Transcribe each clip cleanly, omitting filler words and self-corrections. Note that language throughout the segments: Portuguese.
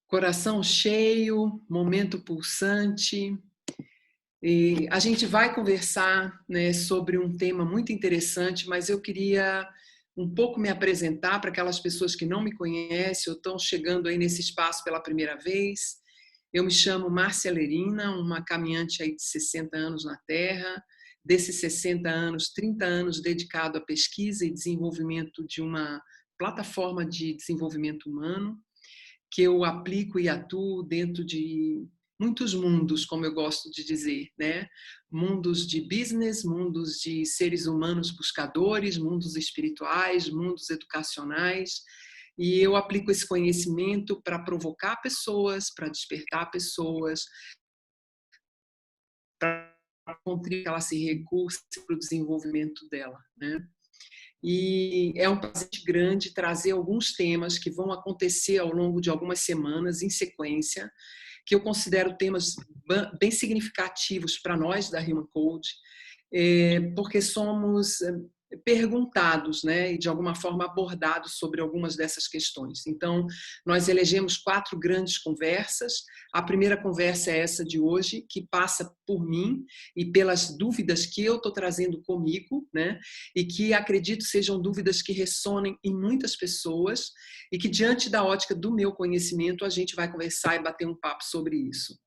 Coração cheio, momento pulsante. E a gente vai conversar, né, sobre um tema muito interessante, mas eu queria um pouco me apresentar para aquelas pessoas que não me conhecem ou estão chegando aí nesse espaço pela primeira vez. Eu me chamo Márcia Lerina, uma caminhante aí de 60 anos na Terra. Desses 60 anos, 30 anos dedicado à pesquisa e desenvolvimento de uma plataforma de desenvolvimento humano, que eu aplico e atuo dentro de muitos mundos, como eu gosto de dizer, né? Mundos de business, mundos de seres humanos buscadores, mundos espirituais, mundos educacionais. E eu aplico esse conhecimento para provocar pessoas, para despertar pessoas, para contribuir que ela se recurse para o desenvolvimento dela, né? E é um prazer grande trazer alguns temas que vão acontecer ao longo de algumas semanas em sequência, que eu considero temas bem significativos para nós da Human Code, porque somos perguntados, né, e de alguma forma abordados sobre algumas dessas questões. Então, nós elegemos 4 grandes conversas. A primeira conversa é essa de hoje, que passa por mim e pelas dúvidas que eu estou trazendo comigo, né, e que acredito sejam dúvidas que ressonem em muitas pessoas e que, diante da ótica do meu conhecimento, a gente vai conversar e bater um papo sobre isso.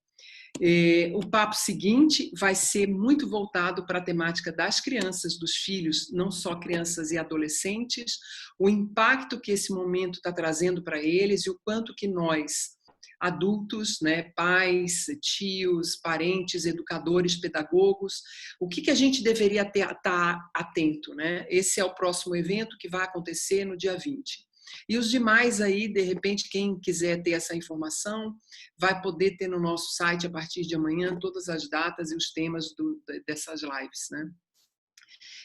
O papo seguinte vai ser muito voltado para a temática das crianças, dos filhos, não só crianças e adolescentes, o impacto que esse momento está trazendo para eles e o quanto que nós, adultos, né, pais, tios, parentes, educadores, pedagogos, o que a gente deveria estar atento, né? Esse é o próximo evento que vai acontecer no dia 20. E os demais aí, de repente, quem quiser ter essa informação, vai poder ter no nosso site, a partir de amanhã, todas as datas e os temas dessas lives, né?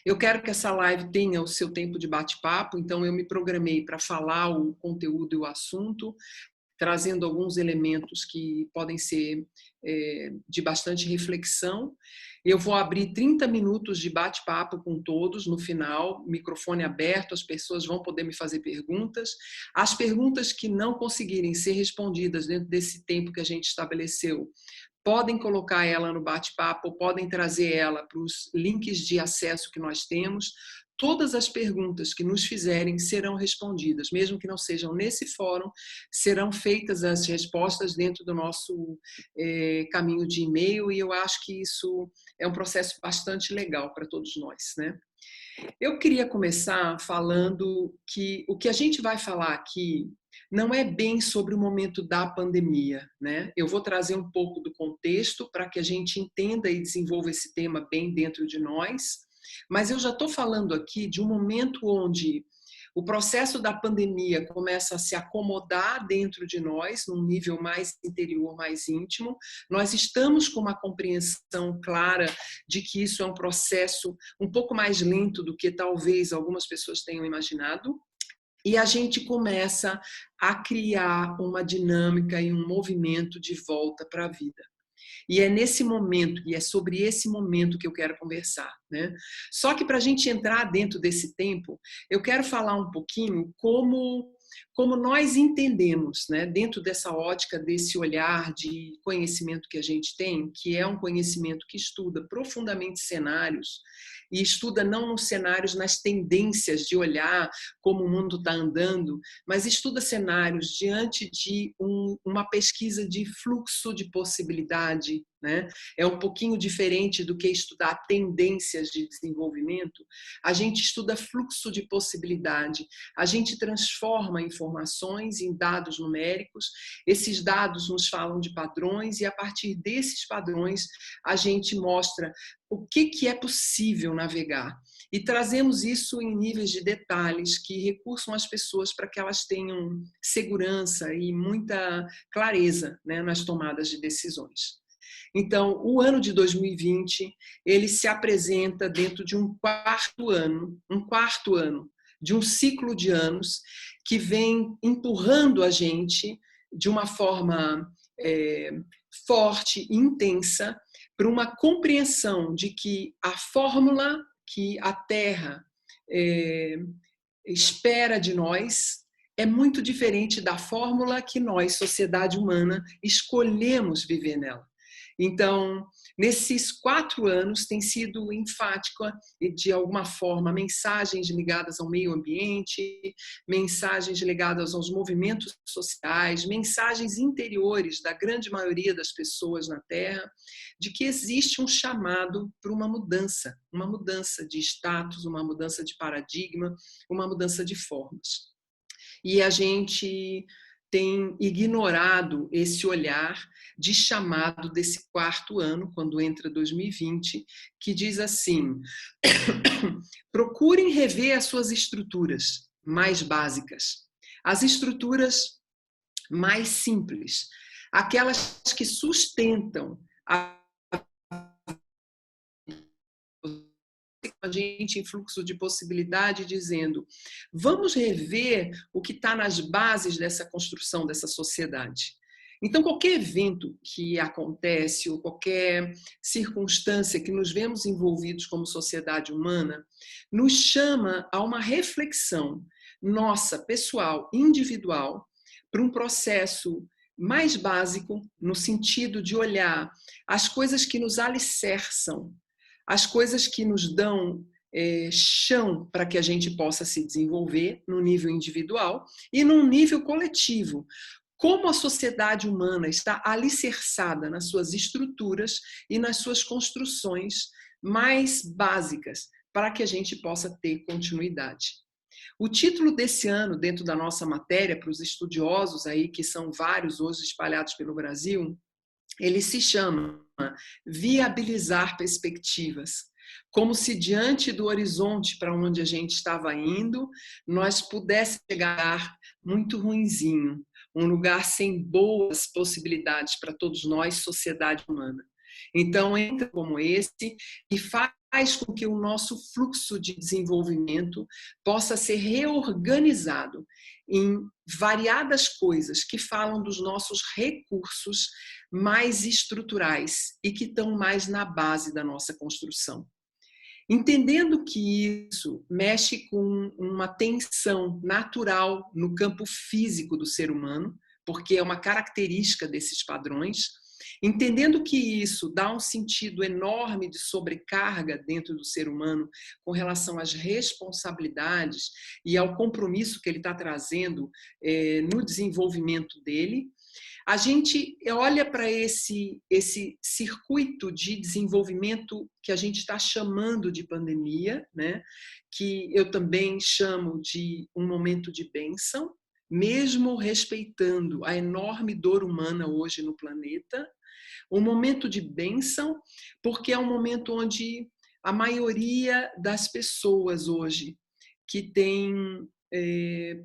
Eu quero que essa live tenha o seu tempo de bate-papo, então eu me programei para falar o conteúdo e o assunto, trazendo alguns elementos que podem ser de bastante reflexão. Eu vou abrir 30 minutos de bate-papo com todos no final, microfone aberto, as pessoas vão poder me fazer perguntas. As perguntas que não conseguirem ser respondidas dentro desse tempo que a gente estabeleceu, podem colocar ela no bate-papo, podem trazer ela para os links de acesso que nós temos. Todas as perguntas que nos fizerem serão respondidas, mesmo que não sejam nesse fórum, serão feitas as respostas dentro do nosso caminho de e-mail, e eu acho que isso é um processo bastante legal para todos nós, né? Eu queria começar falando que o que a gente vai falar aqui não é bem sobre o momento da pandemia, né? Eu vou trazer um pouco do contexto para que a gente entenda e desenvolva esse tema bem dentro de nós, mas eu já estou falando aqui de um momento onde o processo da pandemia começa a se acomodar dentro de nós, num nível mais interior, mais íntimo. Nós estamos com uma compreensão clara de que isso é um processo um pouco mais lento do que talvez algumas pessoas tenham imaginado. E a gente começa a criar uma dinâmica e um movimento de volta para a vida. E é nesse momento, e é sobre esse momento que eu quero conversar, né? Só que para a gente entrar dentro desse tempo, eu quero falar um pouquinho como nós entendemos, né, dentro dessa ótica, desse olhar de conhecimento que a gente tem, que é um conhecimento que estuda profundamente cenários, e estuda não nos cenários, nas tendências de olhar como o mundo está andando, mas estuda cenários diante de uma pesquisa de fluxo de possibilidade, né? É um pouquinho diferente do que estudar tendências de desenvolvimento. A gente estuda fluxo de possibilidade, a gente transforma informações em dados numéricos, esses dados nos falam de padrões e a partir desses padrões a gente mostra o que é possível navegar. E trazemos isso em níveis de detalhes que recursam as pessoas para que elas tenham segurança e muita clareza, né, nas tomadas de decisões. Então, o ano de 2020, ele se apresenta dentro de um quarto ano de um ciclo de anos que vem empurrando a gente de uma forma forte e intensa para uma compreensão de que a fórmula que a Terra espera de nós é muito diferente da fórmula que nós, sociedade humana, escolhemos viver nela. Então, nesses 4 anos, tem sido enfática, de alguma forma, mensagens ligadas ao meio ambiente, mensagens ligadas aos movimentos sociais, mensagens interiores da grande maioria das pessoas na Terra, de que existe um chamado para uma mudança de status, uma mudança de paradigma, uma mudança de formas. E a gente tem ignorado esse olhar de chamado desse 4º ano, quando entra 2020, que diz assim: procurem rever as suas estruturas mais básicas, as estruturas mais simples, aquelas que sustentam a gente em fluxo de possibilidade, dizendo: vamos rever o que está nas bases dessa construção dessa sociedade. Então, qualquer evento que acontece ou qualquer circunstância que nos vemos envolvidos como sociedade humana nos chama a uma reflexão nossa, pessoal, individual, para um processo mais básico, no sentido de olhar as coisas que nos alicerçam, as coisas que nos dão chão para que a gente possa se desenvolver no nível individual e num nível coletivo. Como a sociedade humana está alicerçada nas suas estruturas e nas suas construções mais básicas, para que a gente possa ter continuidade. O título desse ano, dentro da nossa matéria, para os estudiosos aí, que são vários hoje espalhados pelo Brasil, ele se chama Viabilizar Perspectivas. Como se diante do horizonte para onde a gente estava indo, nós pudéssemos chegar muito ruinzinho, um lugar sem boas possibilidades para todos nós, sociedade humana. Então, entra como esse e faz com que o nosso fluxo de desenvolvimento possa ser reorganizado em variadas coisas que falam dos nossos recursos mais estruturais e que estão mais na base da nossa construção. Entendendo que isso mexe com uma tensão natural no campo físico do ser humano, porque é uma característica desses padrões, entendendo que isso dá um sentido enorme de sobrecarga dentro do ser humano com relação às responsabilidades e ao compromisso que ele está trazendo no desenvolvimento dele, a gente olha para esse circuito de desenvolvimento que a gente está chamando de pandemia, né? Que eu também chamo de um momento de bênção, mesmo respeitando a enorme dor humana hoje no planeta, um momento de bênção, porque é um momento onde a maioria das pessoas hoje que tem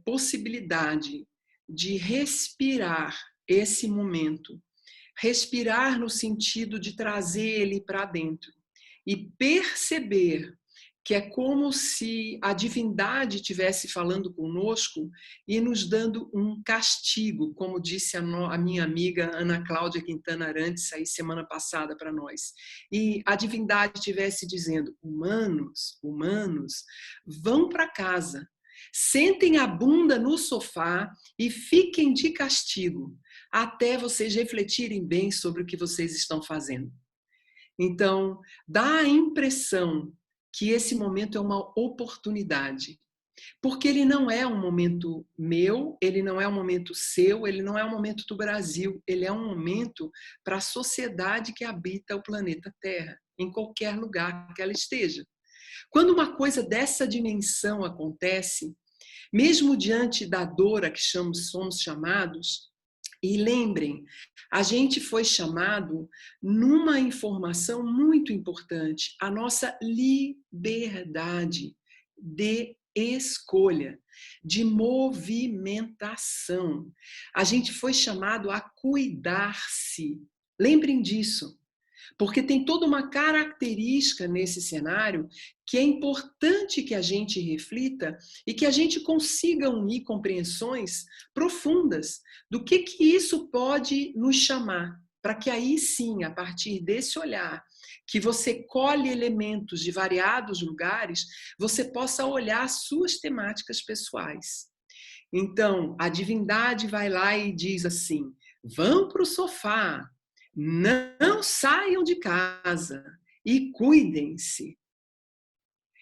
possibilidade de respirar esse momento, respirar no sentido de trazer ele para dentro e perceber que é como se a divindade estivesse falando conosco e nos dando um castigo, como disse a minha amiga Ana Cláudia Quintana Arantes aí semana passada para nós. E a divindade estivesse dizendo: humanos, vão para casa, sentem a bunda no sofá e fiquem de castigo, até vocês refletirem bem sobre o que vocês estão fazendo. Então, dá a impressão que esse momento é uma oportunidade, porque ele não é um momento meu, ele não é um momento seu, ele não é um momento do Brasil, ele é um momento para a sociedade que habita o planeta Terra, em qualquer lugar que ela esteja. Quando uma coisa dessa dimensão acontece, mesmo diante da dor a que somos chamados, e lembrem, a gente foi chamado numa informação muito importante, a nossa liberdade de escolha, de movimentação. A gente foi chamado a cuidar-se. Lembrem disso. Porque tem toda uma característica nesse cenário que é importante que a gente reflita e que a gente consiga unir compreensões profundas do que isso pode nos chamar, para que aí sim, a partir desse olhar, que você colhe elementos de variados lugares, você possa olhar as suas temáticas pessoais. Então, a divindade vai lá e diz assim: vão para o sofá, não saiam de casa e cuidem-se.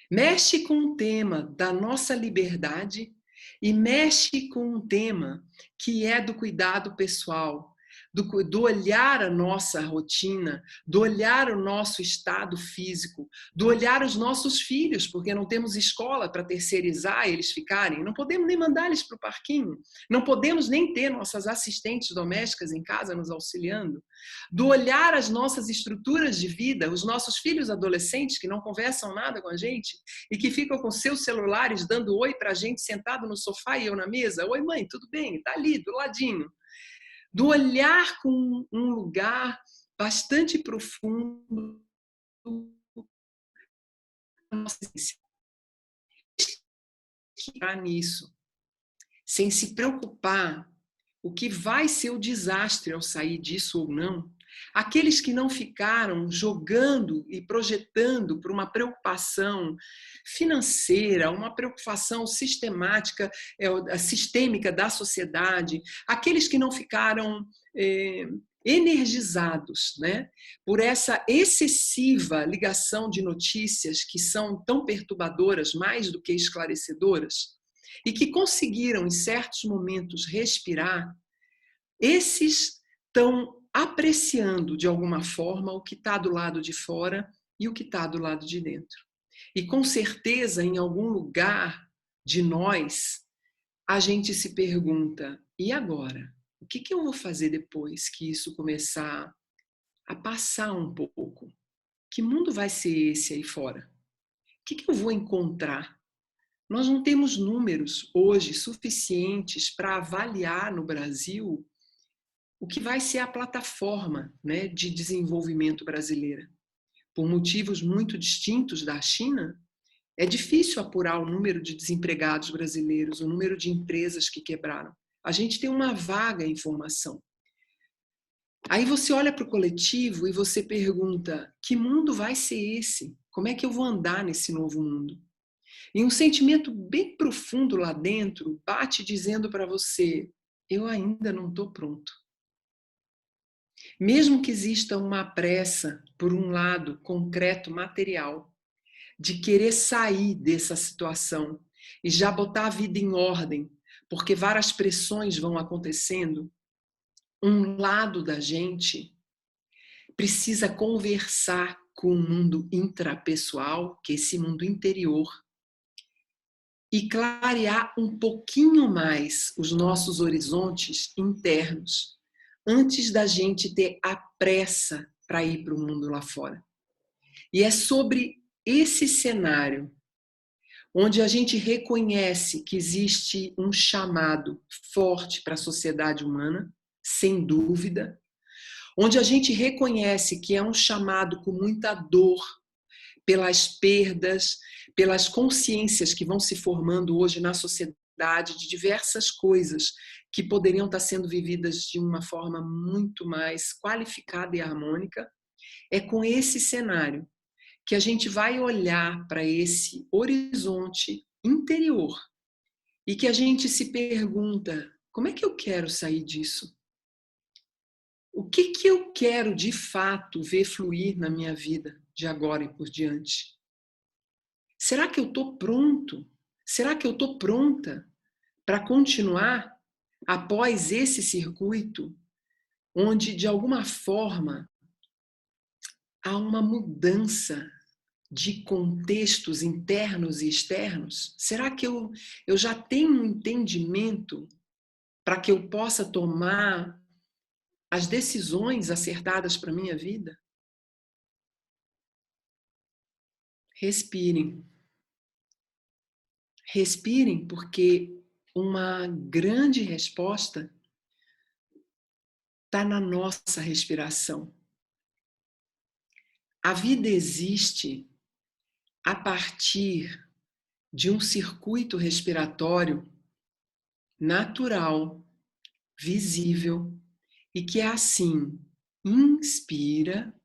Mexe com o tema da nossa liberdade e mexe com um tema que é do cuidado pessoal, do olhar a nossa rotina, do olhar o nosso estado físico, do olhar os nossos filhos, porque não temos escola para terceirizar eles ficarem, não podemos nem mandar eles para o parquinho, não podemos nem ter nossas assistentes domésticas em casa nos auxiliando, do olhar as nossas estruturas de vida, os nossos filhos adolescentes que não conversam nada com a gente e que ficam com seus celulares dando oi para a gente sentado no sofá e eu na mesa. Oi, mãe, tudo bem? Está ali, do ladinho. Do olhar com um lugar bastante profundo nisso, sem se preocupar o que vai ser o desastre ao sair disso ou não. Aqueles que não ficaram jogando e projetando para uma preocupação financeira, uma preocupação sistemática, sistêmica da sociedade, aqueles que não ficaram energizados, né, por essa excessiva ligação de notícias que são tão perturbadoras, mais do que esclarecedoras, e que conseguiram, em certos momentos, respirar, esses estão apreciando, de alguma forma, o que está do lado de fora e o que está do lado de dentro. E, com certeza, em algum lugar de nós, a gente se pergunta, e agora? O que eu vou fazer depois que isso começar a passar um pouco? Que mundo vai ser esse aí fora? O que eu vou encontrar? Nós não temos números hoje suficientes para avaliar no Brasil o que vai ser a plataforma, né, de desenvolvimento brasileira. Por motivos muito distintos da China, é difícil apurar o número de desempregados brasileiros, o número de empresas que quebraram. A gente tem uma vaga informação. Aí você olha para o coletivo e você pergunta: que mundo vai ser esse? Como é que eu vou andar nesse novo mundo? E um sentimento bem profundo lá dentro bate dizendo para você: eu ainda não estou pronto. Mesmo que exista uma pressa, por um lado, concreto, material, de querer sair dessa situação e já botar a vida em ordem, porque várias pressões vão acontecendo, um lado da gente precisa conversar com o mundo intrapessoal, que é esse mundo interior, e clarear um pouquinho mais os nossos horizontes internos, antes da gente ter a pressa para ir para o mundo lá fora. E é sobre esse cenário, onde a gente reconhece que existe um chamado forte para a sociedade humana, sem dúvida, onde a gente reconhece que é um chamado com muita dor, pelas perdas, pelas consciências que vão se formando hoje na sociedade de diversas coisas que poderiam estar sendo vividas de uma forma muito mais qualificada e harmônica. É com esse cenário que a gente vai olhar para esse horizonte interior e que a gente se pergunta: como é que eu quero sair disso? O que eu quero de fato ver fluir na minha vida de agora e por diante? Será que eu estou pronto? Será que eu estou pronta para continuar após esse circuito, onde de alguma forma há uma mudança de contextos internos e externos? Será que eu já tenho um entendimento para que eu possa tomar as decisões acertadas para a minha vida? Respirem. Respirem, porque uma grande resposta está na nossa respiração. A vida existe a partir de um circuito respiratório natural, visível, e que é assim: inspira,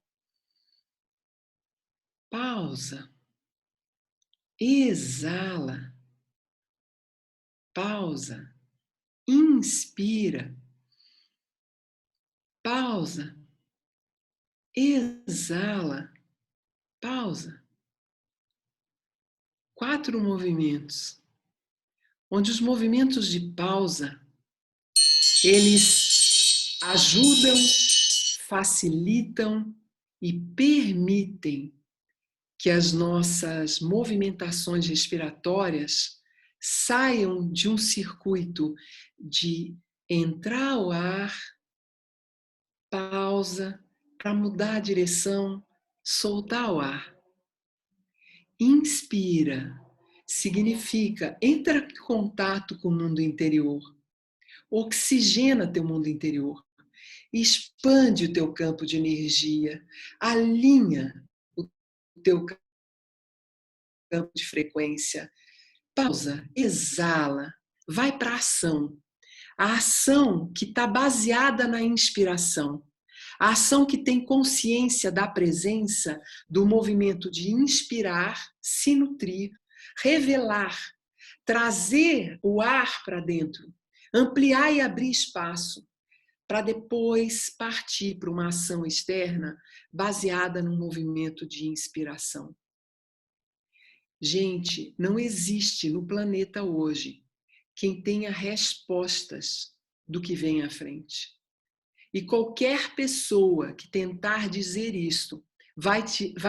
pausa, exala, pausa, inspira, pausa, exala, pausa. 4 movimentos, onde os movimentos de pausa, eles ajudam, facilitam e permitem que as nossas movimentações respiratórias saiam de um circuito de entrar o ar, pausa, para mudar a direção, soltar o ar. Inspira significa entra em contato com o mundo interior, oxigena teu mundo interior, expande o teu campo de energia, alinha o teu campo de frequência, pausa, exala, vai para a ação. A ação que está baseada na inspiração. A ação que tem consciência da presença do movimento de inspirar, se nutrir, revelar, trazer o ar para dentro, ampliar e abrir espaço, para depois partir para uma ação externa baseada no movimento de inspiração. Gente, não existe no planeta hoje quem tenha respostas do que vem à frente. E qualquer pessoa que tentar dizer isto vai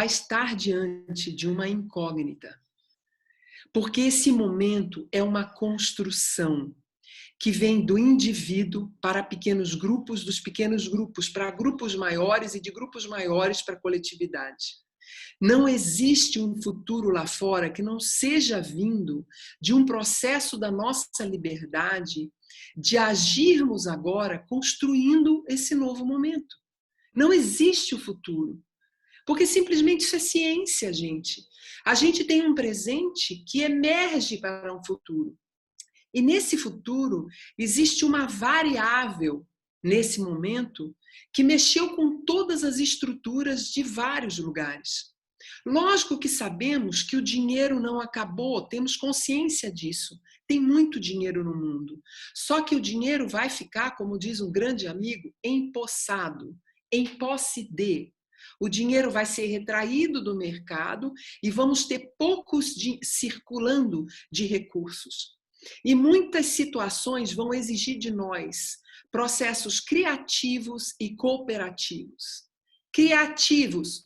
estar diante de uma incógnita. Porque esse momento é uma construção que vem do indivíduo para pequenos grupos, dos pequenos grupos para grupos maiores e de grupos maiores para a coletividade. Não existe um futuro lá fora que não seja vindo de um processo da nossa liberdade de agirmos agora construindo esse novo momento. Não existe o futuro. Porque simplesmente isso é ciência, gente. A gente tem um presente que emerge para um futuro. E nesse futuro existe uma variável, nesse momento, que mexeu com todas as estruturas de vários lugares. Lógico que sabemos que o dinheiro não acabou, temos consciência disso. Tem muito dinheiro no mundo. Só que o dinheiro vai ficar, como diz um grande amigo, empossado, em posse de. O dinheiro vai ser retraído do mercado e vamos ter poucos circulando de recursos. E muitas situações vão exigir de nós processos criativos e cooperativos. Criativos,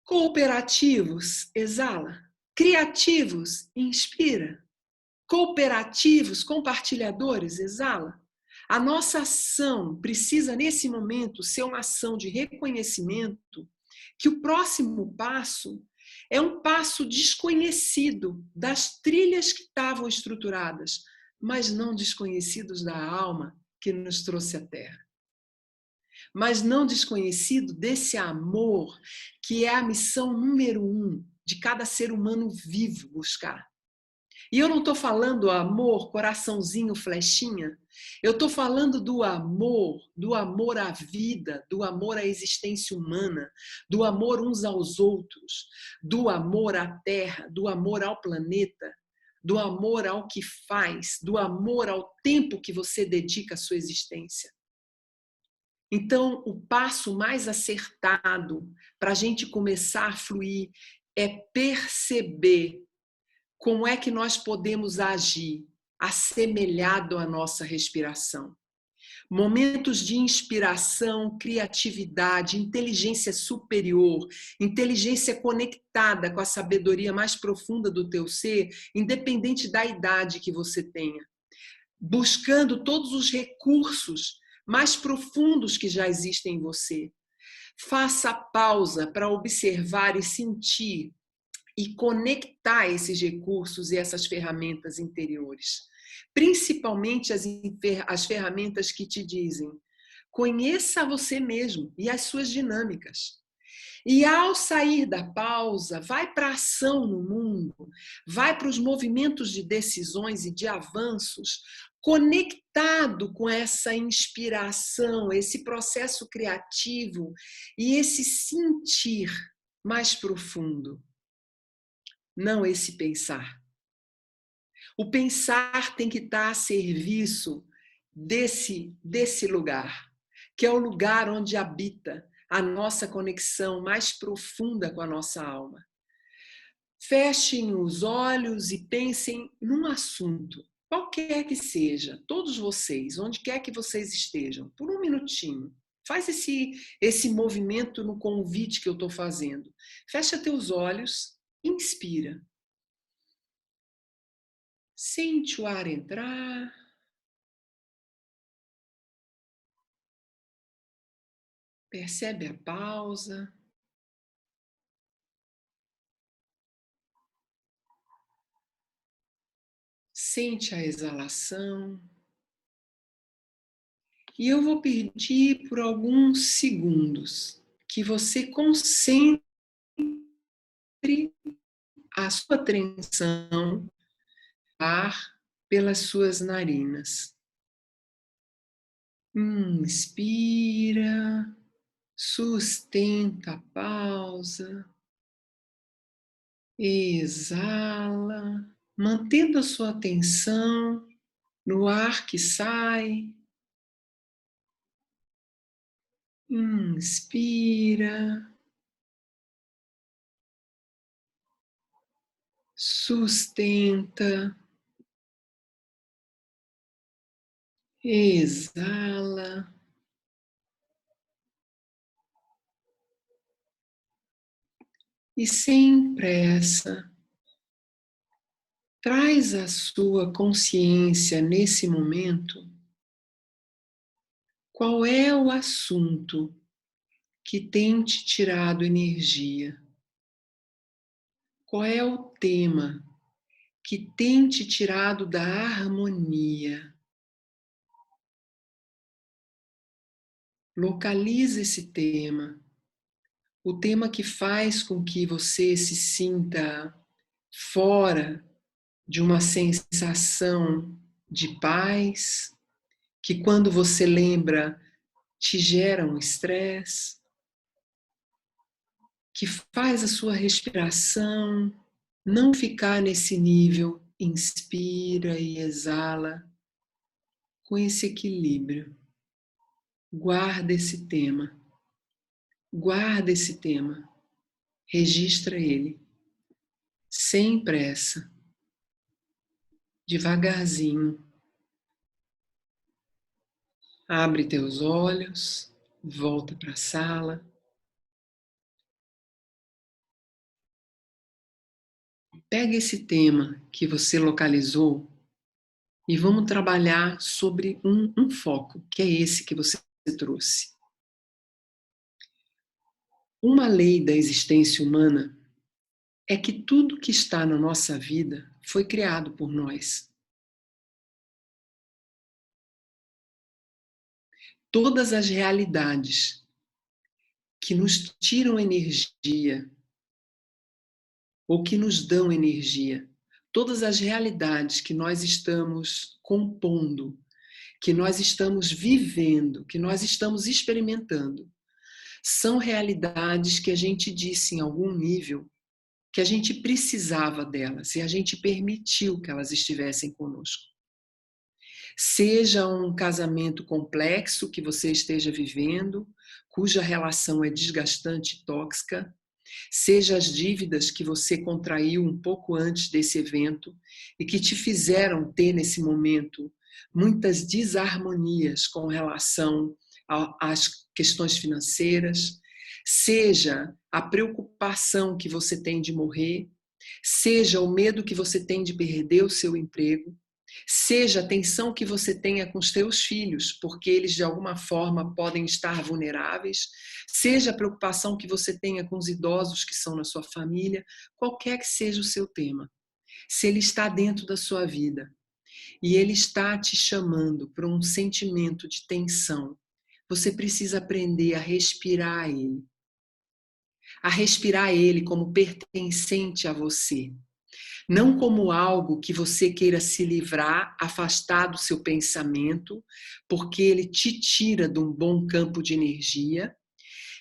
cooperativos, exala. Criativos, inspira. Cooperativos, compartilhadores, exala. A nossa ação precisa, nesse momento, ser uma ação de reconhecimento que o próximo passo é um passo desconhecido das trilhas que estavam estruturadas, mas não desconhecidos da alma que nos trouxe à Terra. Mas não desconhecido desse amor que é a missão número 1 de cada ser humano vivo buscar. E eu não estou falando amor, coraçãozinho, flechinha. Eu estou falando do amor à vida, do amor à existência humana, do amor uns aos outros, do amor à terra, do amor ao planeta, do amor ao que faz, do amor ao tempo que você dedica à sua existência. Então, o passo mais acertado para a gente começar a fluir é perceber como é que nós podemos agir assemelhado à nossa respiração. Momentos de inspiração, criatividade, inteligência superior, inteligência conectada com a sabedoria mais profunda do teu ser, independente da idade que você tenha. Buscando todos os recursos mais profundos que já existem em você. Faça pausa para observar e sentir e conectar esses recursos e essas ferramentas interiores. Principalmente as ferramentas que te dizem: conheça você mesmo e as suas dinâmicas. E ao sair da pausa, vai para a ação no mundo, vai para os movimentos de decisões e de avanços, conectado com essa inspiração, esse processo criativo e esse sentir mais profundo. Não esse pensar. O pensar tem que estar a serviço desse lugar, que é o lugar onde habita a nossa conexão mais profunda com a nossa alma. Fechem os olhos e pensem num assunto, qualquer que seja, todos vocês, onde quer que vocês estejam, por um minutinho. Faz esse movimento no convite que eu estou fazendo. Fecha teus olhos, inspira. Sente o ar entrar. Percebe a pausa. Sente a exalação. E eu vou pedir por alguns segundos que você concentre a sua atenção ar pelas suas narinas. Inspira, sustenta a pausa, exala, mantendo a sua atenção no ar que sai. Inspira, sustenta, exala. E sem pressa, traz a sua consciência nesse momento qual é o assunto que tem te tirado energia. Qual é o tema que tem te tirado da harmonia? Localiza esse tema, o tema que faz com que você se sinta fora de uma sensação de paz, que quando você lembra te gera um estresse, que faz a sua respiração não ficar nesse nível, inspira e exala, com esse equilíbrio. Guarda esse tema. Guarda esse tema. Registra ele. Sem pressa. Devagarzinho. Abre teus olhos. Volta para a sala. Pega esse tema que você localizou e vamos trabalhar sobre um foco, que é esse que você trouxe. Uma lei da existência humana é que tudo que está na nossa vida foi criado por nós. Todas as realidades que nos tiram energia ou que nos dão energia, todas as realidades que nós estamos compondo, que nós estamos vivendo, que nós estamos experimentando, são realidades que a gente disse em algum nível que a gente precisava delas e a gente permitiu que elas estivessem conosco. Seja um casamento complexo que você esteja vivendo, cuja relação é desgastante e tóxica, seja as dívidas que você contraiu um pouco antes desse evento e que te fizeram ter nesse momento muitas desarmonias com relação às questões financeiras, seja a preocupação que você tem de morrer, seja o medo que você tem de perder o seu emprego, seja a tensão que você tenha com os teus filhos, porque eles de alguma forma podem estar vulneráveis, seja a preocupação que você tenha com os idosos que são na sua família, qualquer que seja o seu tema. Se ele está dentro da sua vida e ele está te chamando para um sentimento de tensão, você precisa aprender a respirar ele. A respirar ele como pertencente a você. Não como algo que você queira se livrar, afastar do seu pensamento, porque ele te tira de um bom campo de energia,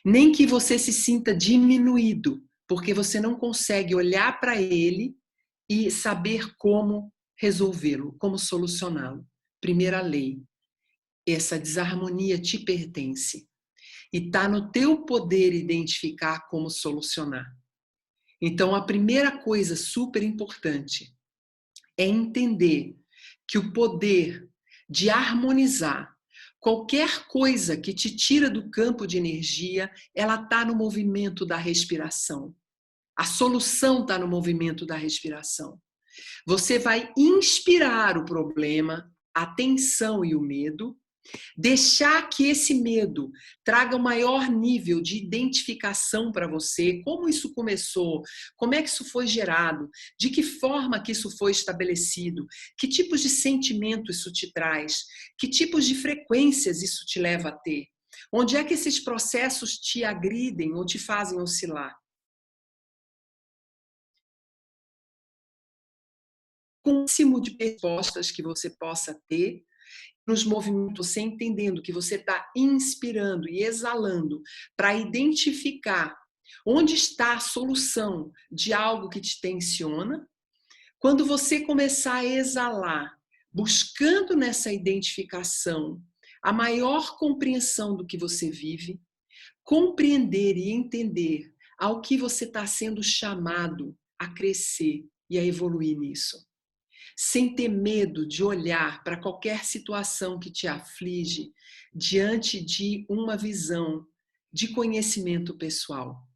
nem que você se sinta diminuído, porque você não consegue olhar para ele e saber como resolvê-lo, como solucioná-lo. Primeira lei, essa desarmonia te pertence e está no teu poder identificar como solucionar. Então, a primeira coisa super importante é entender que o poder de harmonizar qualquer coisa que te tira do campo de energia, ela está no movimento da respiração. A solução está no movimento da respiração. Você vai inspirar o problema, a tensão e o medo, deixar que esse medo traga o maior nível de identificação para você, como isso começou, como é que isso foi gerado, de que forma que isso foi estabelecido, que tipos de sentimento isso te traz, que tipos de frequências isso te leva a ter, onde é que esses processos te agridem ou te fazem oscilar. Com o máximo de respostas que você possa ter, nos movimentos, você entendendo que você está inspirando e exalando para identificar onde está a solução de algo que te tensiona. Quando você começar a exalar, buscando nessa identificação a maior compreensão do que você vive, compreender e entender ao que você está sendo chamado a crescer e a evoluir nisso. Sem ter medo de olhar para qualquer situação que te aflige diante de uma visão de conhecimento pessoal.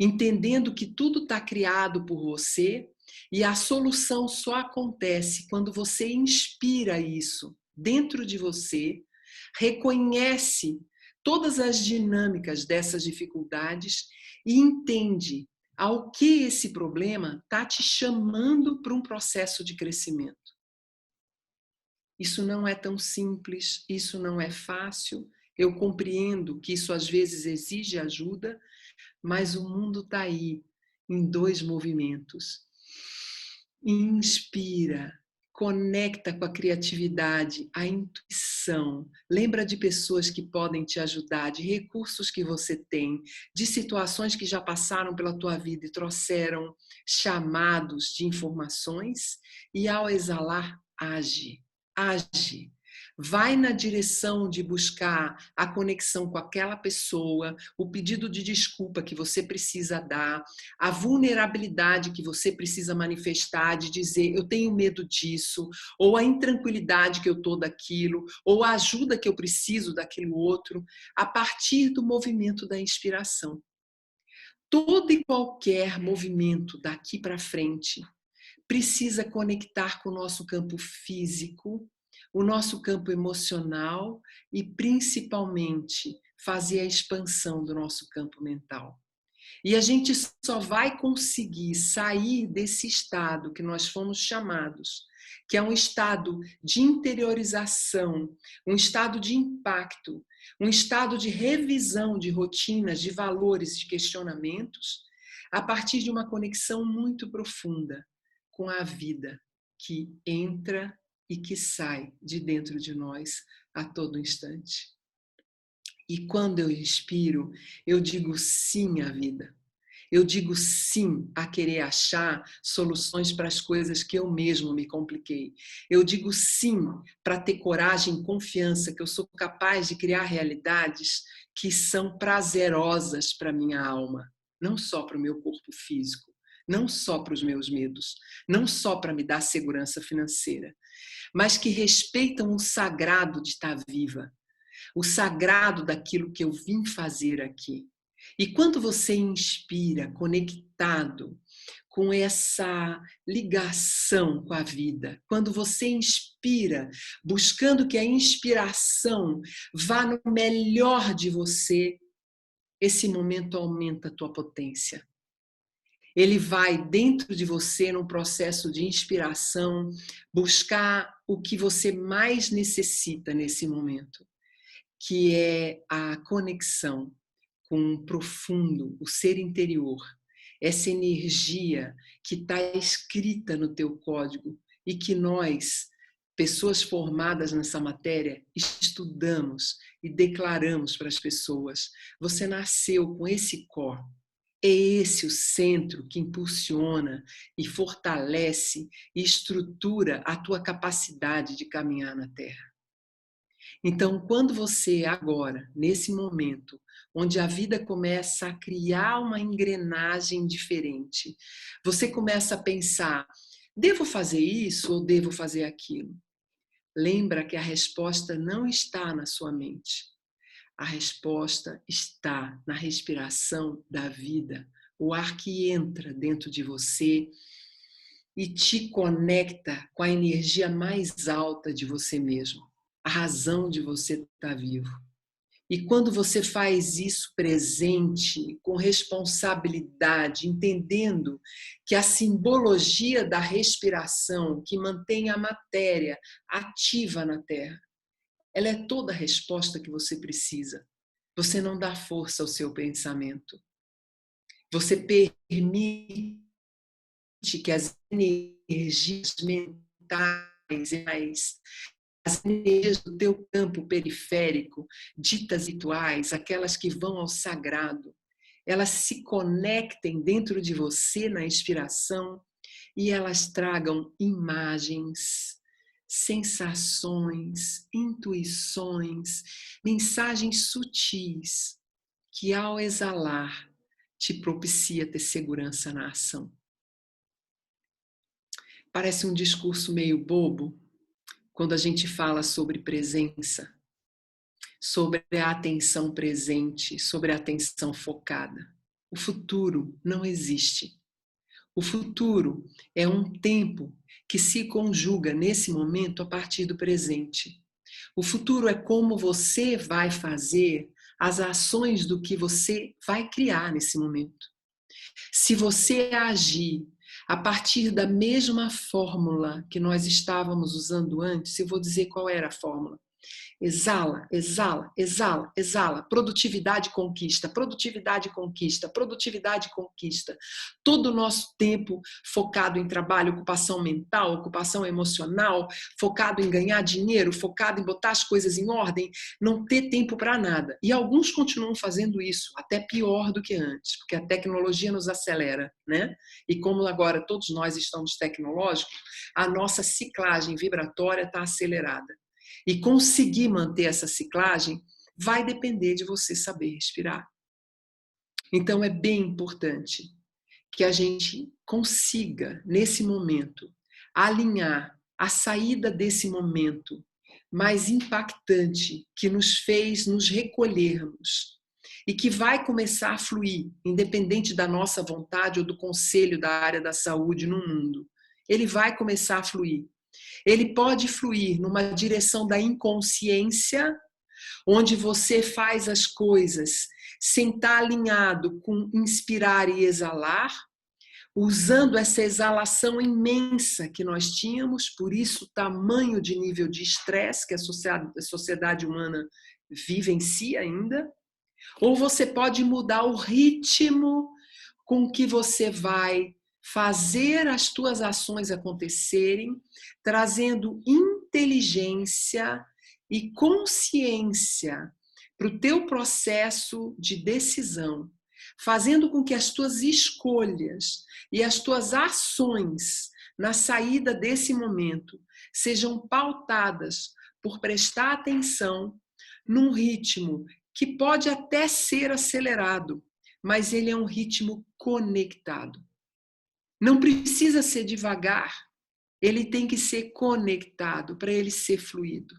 Entendendo que tudo está criado por você e a solução só acontece quando você inspira isso dentro de você, reconhece todas as dinâmicas dessas dificuldades e entende ao que esse problema está te chamando para um processo de crescimento. Isso não é tão simples, isso não é fácil. Eu compreendo que isso às vezes exige ajuda, mas o mundo está aí em 2 movimentos. Inspira, conecta com a criatividade, a intuição. Lembra de pessoas que podem te ajudar, de recursos que você tem, de situações que já passaram pela tua vida e trouxeram chamados de informações. E ao exalar, age. Age. Vai na direção de buscar a conexão com aquela pessoa, o pedido de desculpa que você precisa dar, a vulnerabilidade que você precisa manifestar, de dizer eu tenho medo disso, ou a intranquilidade que eu estou daquilo, ou a ajuda que eu preciso daquilo outro, a partir do movimento da inspiração. Todo e qualquer movimento daqui para frente precisa conectar com o nosso campo físico, o nosso campo emocional e, principalmente, fazer a expansão do nosso campo mental. E a gente só vai conseguir sair desse estado que nós fomos chamados, que é um estado de interiorização, um estado de impacto, um estado de revisão de rotinas, de valores, de questionamentos, a partir de uma conexão muito profunda com a vida que entra e que sai de dentro de nós a todo instante. E quando eu inspiro, eu digo sim à vida. Eu digo sim a querer achar soluções para as coisas que eu mesmo me compliquei. Eu digo sim para ter coragem e confiança que eu sou capaz de criar realidades que são prazerosas para a minha alma, não só para o meu corpo físico, não só para os meus medos, não só para me dar segurança financeira, mas que respeitam o sagrado de estar viva, o sagrado daquilo que eu vim fazer aqui. E quando você inspira conectado com essa ligação com a vida, quando você inspira buscando que a inspiração vá no melhor de você, esse momento aumenta a tua potência. Ele vai dentro de você num processo de inspiração, buscar o que você mais necessita nesse momento, que é a conexão com o profundo, o ser interior, essa energia que está escrita no teu código e que nós, pessoas formadas nessa matéria, estudamos e declaramos para as pessoas. Você nasceu com esse core, É esse o centro que impulsiona e fortalece e estrutura a tua capacidade de caminhar na Terra. Então, quando você agora, nesse momento, onde a vida começa a criar uma engrenagem diferente, você começa a pensar, devo fazer isso ou devo fazer aquilo? Lembra que a resposta não está na sua mente. A resposta está na respiração da vida, o ar que entra dentro de você e te conecta com a energia mais alta de você mesmo, a razão de você estar vivo. E quando você faz isso presente, com responsabilidade, entendendo que a simbologia da respiração que mantém a matéria ativa na Terra, ela é toda a resposta que você precisa. Você não dá força ao seu pensamento. Você permite que as energias mentais, as energias do teu campo periférico, ditas rituais, aquelas que vão ao sagrado, elas se conectem dentro de você na inspiração e elas tragam imagens, sensações, intuições, mensagens sutis que ao exalar te propicia ter segurança na ação. Parece um discurso meio bobo quando a gente fala sobre presença, sobre a atenção presente, sobre a atenção focada. O futuro não existe. O futuro é um tempo que se conjuga nesse momento a partir do presente. O futuro é como você vai fazer as ações do que você vai criar nesse momento. Se você agir a partir da mesma fórmula que nós estávamos usando antes, eu vou dizer qual era a fórmula. Exala, exala, exala, exala. Produtividade conquista, produtividade conquista, produtividade conquista. Todo o nosso tempo focado em trabalho, ocupação mental, ocupação emocional, focado em ganhar dinheiro, focado em botar as coisas em ordem, não ter tempo para nada. E alguns continuam fazendo isso, até pior do que antes, porque a tecnologia nos acelera, né? E como agora todos nós estamos tecnológicos, a nossa ciclagem vibratória está acelerada. E conseguir manter essa ciclagem vai depender de você saber respirar. Então é bem importante que a gente consiga, nesse momento, alinhar a saída desse momento mais impactante que nos fez nos recolhermos e que vai começar a fluir, independente da nossa vontade ou do conselho da área da saúde no mundo. Ele vai começar a fluir. Ele pode fluir numa direção da inconsciência, onde você faz as coisas sem estar alinhado com inspirar e exalar, usando essa exalação imensa que nós tínhamos, por isso o tamanho de nível de estresse que a sociedade humana vivencia ainda. Ou você pode mudar o ritmo com que você vai fazer as tuas ações acontecerem, trazendo inteligência e consciência para o teu processo de decisão, fazendo com que as tuas escolhas e as tuas ações na saída desse momento sejam pautadas por prestar atenção num ritmo que pode até ser acelerado, mas ele é um ritmo conectado. Não precisa ser devagar, ele tem que ser conectado para ele ser fluido.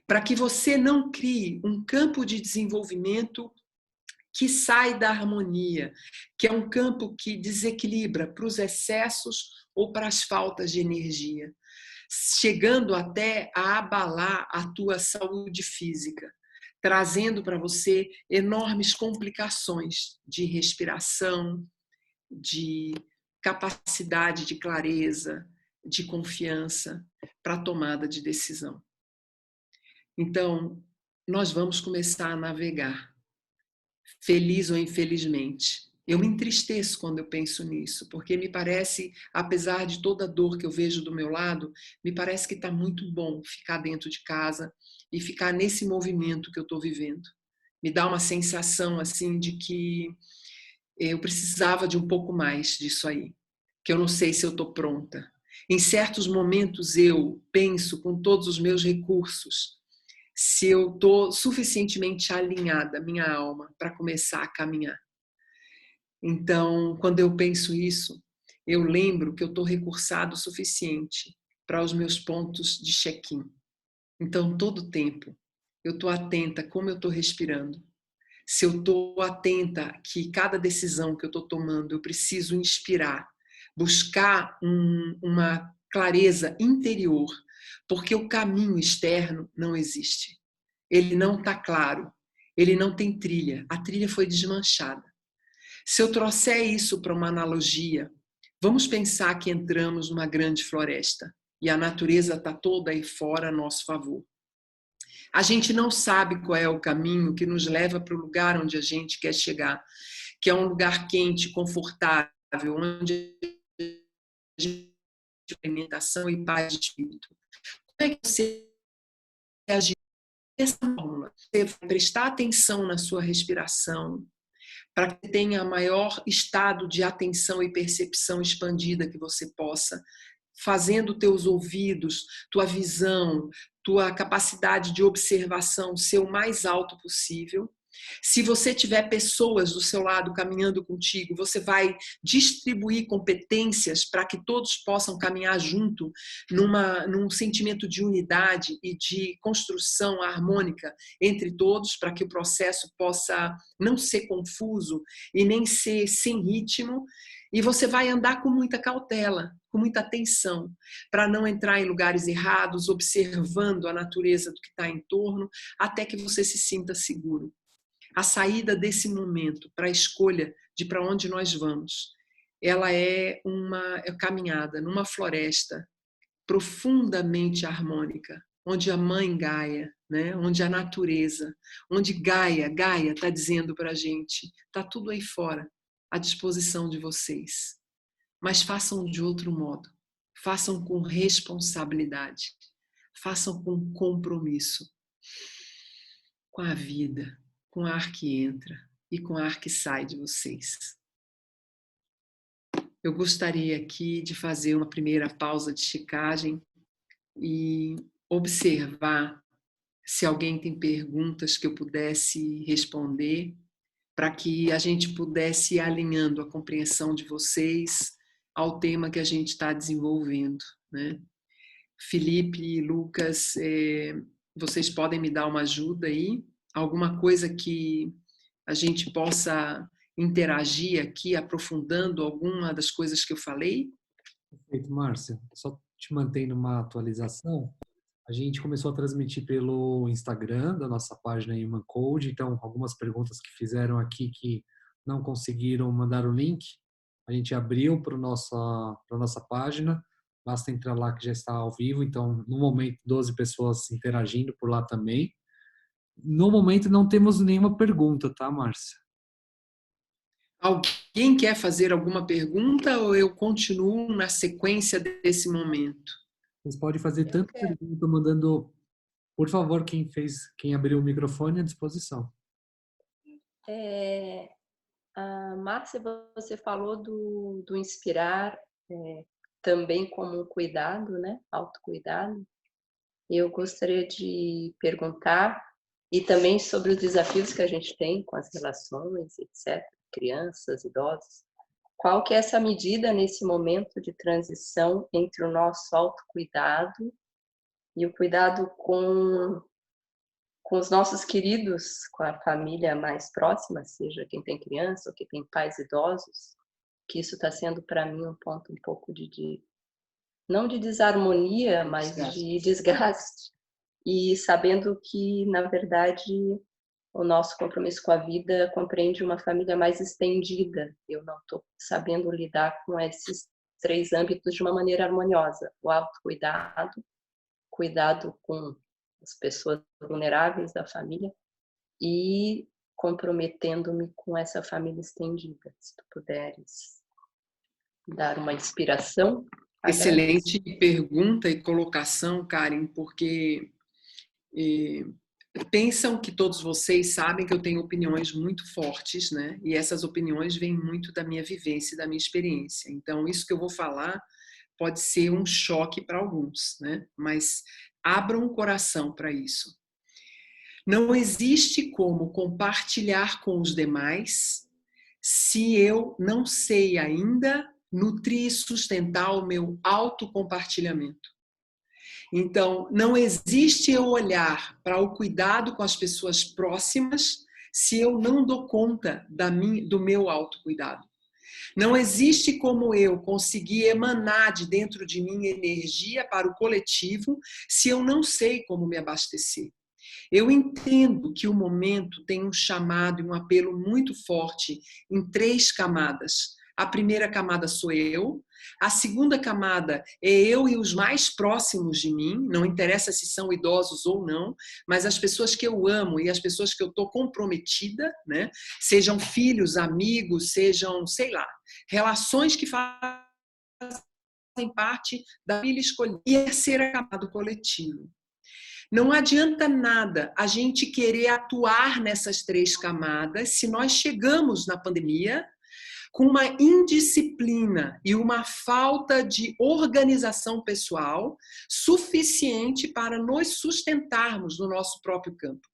Para que você não crie um campo de desenvolvimento que sai da harmonia, que é um campo que desequilibra para os excessos ou para as faltas de energia, chegando até a abalar a tua saúde física, trazendo para você enormes complicações de respiração, de capacidade de clareza, de confiança para a tomada de decisão. Então, nós vamos começar a navegar, feliz ou infelizmente. Eu me entristeço quando eu penso nisso, porque me parece, apesar de toda a dor que eu vejo do meu lado, me parece que está muito bom ficar dentro de casa e ficar nesse movimento que eu estou vivendo. Me dá uma sensação assim de que eu precisava de um pouco mais disso aí, que eu não sei se eu estou pronta. Em certos momentos eu penso com todos os meus recursos se eu estou suficientemente alinhada, minha alma, para começar a caminhar. Então, quando eu penso isso, eu lembro que eu estou recursado o suficiente para os meus pontos de check-in. Então, todo tempo, eu estou atenta a como eu estou respirando. Se eu estou atenta que cada decisão que eu estou tomando, eu preciso inspirar, buscar uma clareza interior, porque o caminho externo não existe. Ele não está claro, ele não tem trilha, a trilha foi desmanchada. Se eu trouxer isso para uma analogia, vamos pensar que entramos numa grande floresta e a natureza está toda aí fora a nosso favor. A gente não sabe qual é o caminho que nos leva para o lugar onde a gente quer chegar, que é um lugar quente, confortável, onde a gente tem alimentação e paz de espírito. Como é que você agir dessa forma? Você vai prestar atenção na sua respiração, para que tenha maior estado de atenção e percepção expandida que você possa, fazendo teus ouvidos, tua visão, tua capacidade de observação ser o mais alto possível. Se você tiver pessoas do seu lado caminhando contigo, você vai distribuir competências para que todos possam caminhar junto num sentimento de unidade e de construção harmônica entre todos, para que o processo possa não ser confuso e nem ser sem ritmo. E você vai andar com muita cautela, com muita atenção, para não entrar em lugares errados, observando a natureza do que está em torno, até que você se sinta seguro. A saída desse momento para a escolha de para onde nós vamos, ela é uma caminhada numa floresta profundamente harmônica, onde a mãe Gaia, né? Onde a natureza, onde Gaia está dizendo para a gente, está tudo aí fora, à disposição de vocês. Mas façam de outro modo, façam com responsabilidade, façam com compromisso com a vida, com o ar que entra e com o ar que sai de vocês. Eu gostaria aqui de fazer uma primeira pausa de checagem e observar se alguém tem perguntas que eu pudesse responder, para que a gente pudesse ir alinhando a compreensão de vocês ao tema que a gente está desenvolvendo, né? Felipe e Lucas, vocês podem me dar uma ajuda aí? Alguma coisa que a gente possa interagir aqui, aprofundando alguma das coisas que eu falei? Perfeito, Márcia. Só te mantendo uma atualização. A gente começou a transmitir pelo Instagram da nossa página Human Code, então algumas perguntas que fizeram aqui que não conseguiram mandar o link, a gente abriu para nossa página, basta entrar lá que já está ao vivo, então no momento 12 pessoas interagindo por lá também. No momento não temos nenhuma pergunta, tá, Márcia? Alguém quer fazer alguma pergunta ou eu continuo na sequência desse momento? Vocês podem fazer Eu tanto quero. pergunta mandando, por favor, quem abriu o microfone à disposição. A Márcia, você falou do inspirar também como um cuidado, né? Autocuidado. Eu gostaria de perguntar, e também sobre os desafios que a gente tem com as relações, etc., crianças, idosos. Qual que é essa medida nesse momento de transição entre o nosso autocuidado e o cuidado com os nossos queridos, com a família mais próxima, seja quem tem criança ou quem tem pais idosos, que isso está sendo para mim um ponto um pouco não de desarmonia, mas de desgaste. E sabendo que, na verdade, o nosso compromisso com a vida compreende uma família mais estendida. Eu não estou sabendo lidar com esses 3 âmbitos de uma maneira harmoniosa. O autocuidado, cuidado com as pessoas vulneráveis da família e comprometendo-me com essa família estendida. Se tu puderes dar uma inspiração. Excelente pergunta e colocação, Karen, porque pensam que todos vocês sabem que eu tenho opiniões muito fortes, né? E essas opiniões vêm muito da minha vivência e da minha experiência. Então, isso que eu vou falar pode ser um choque para alguns, né? Mas abram o coração para isso. Não existe como compartilhar com os demais se eu não sei ainda nutrir e sustentar o meu autocompartilhamento. Então, não existe eu olhar para o cuidado com as pessoas próximas se eu não dou conta do meu autocuidado. Não existe como eu conseguir emanar de dentro de mim energia para o coletivo se eu não sei como me abastecer. Eu entendo que o momento tem um chamado e um apelo muito forte em 3 camadas. A primeira camada sou eu, a segunda camada é eu e os mais próximos de mim, não interessa se são idosos ou não, mas as pessoas que eu amo e as pessoas que eu estou comprometida, né? Sejam filhos, amigos, sejam, sei lá, relações que fazem parte da família escolhida. E a terceira camada do coletivo. Não adianta nada a gente querer atuar nessas 3 camadas se nós chegamos na pandemia com uma indisciplina e uma falta de organização pessoal suficiente para nos sustentarmos no nosso próprio campo.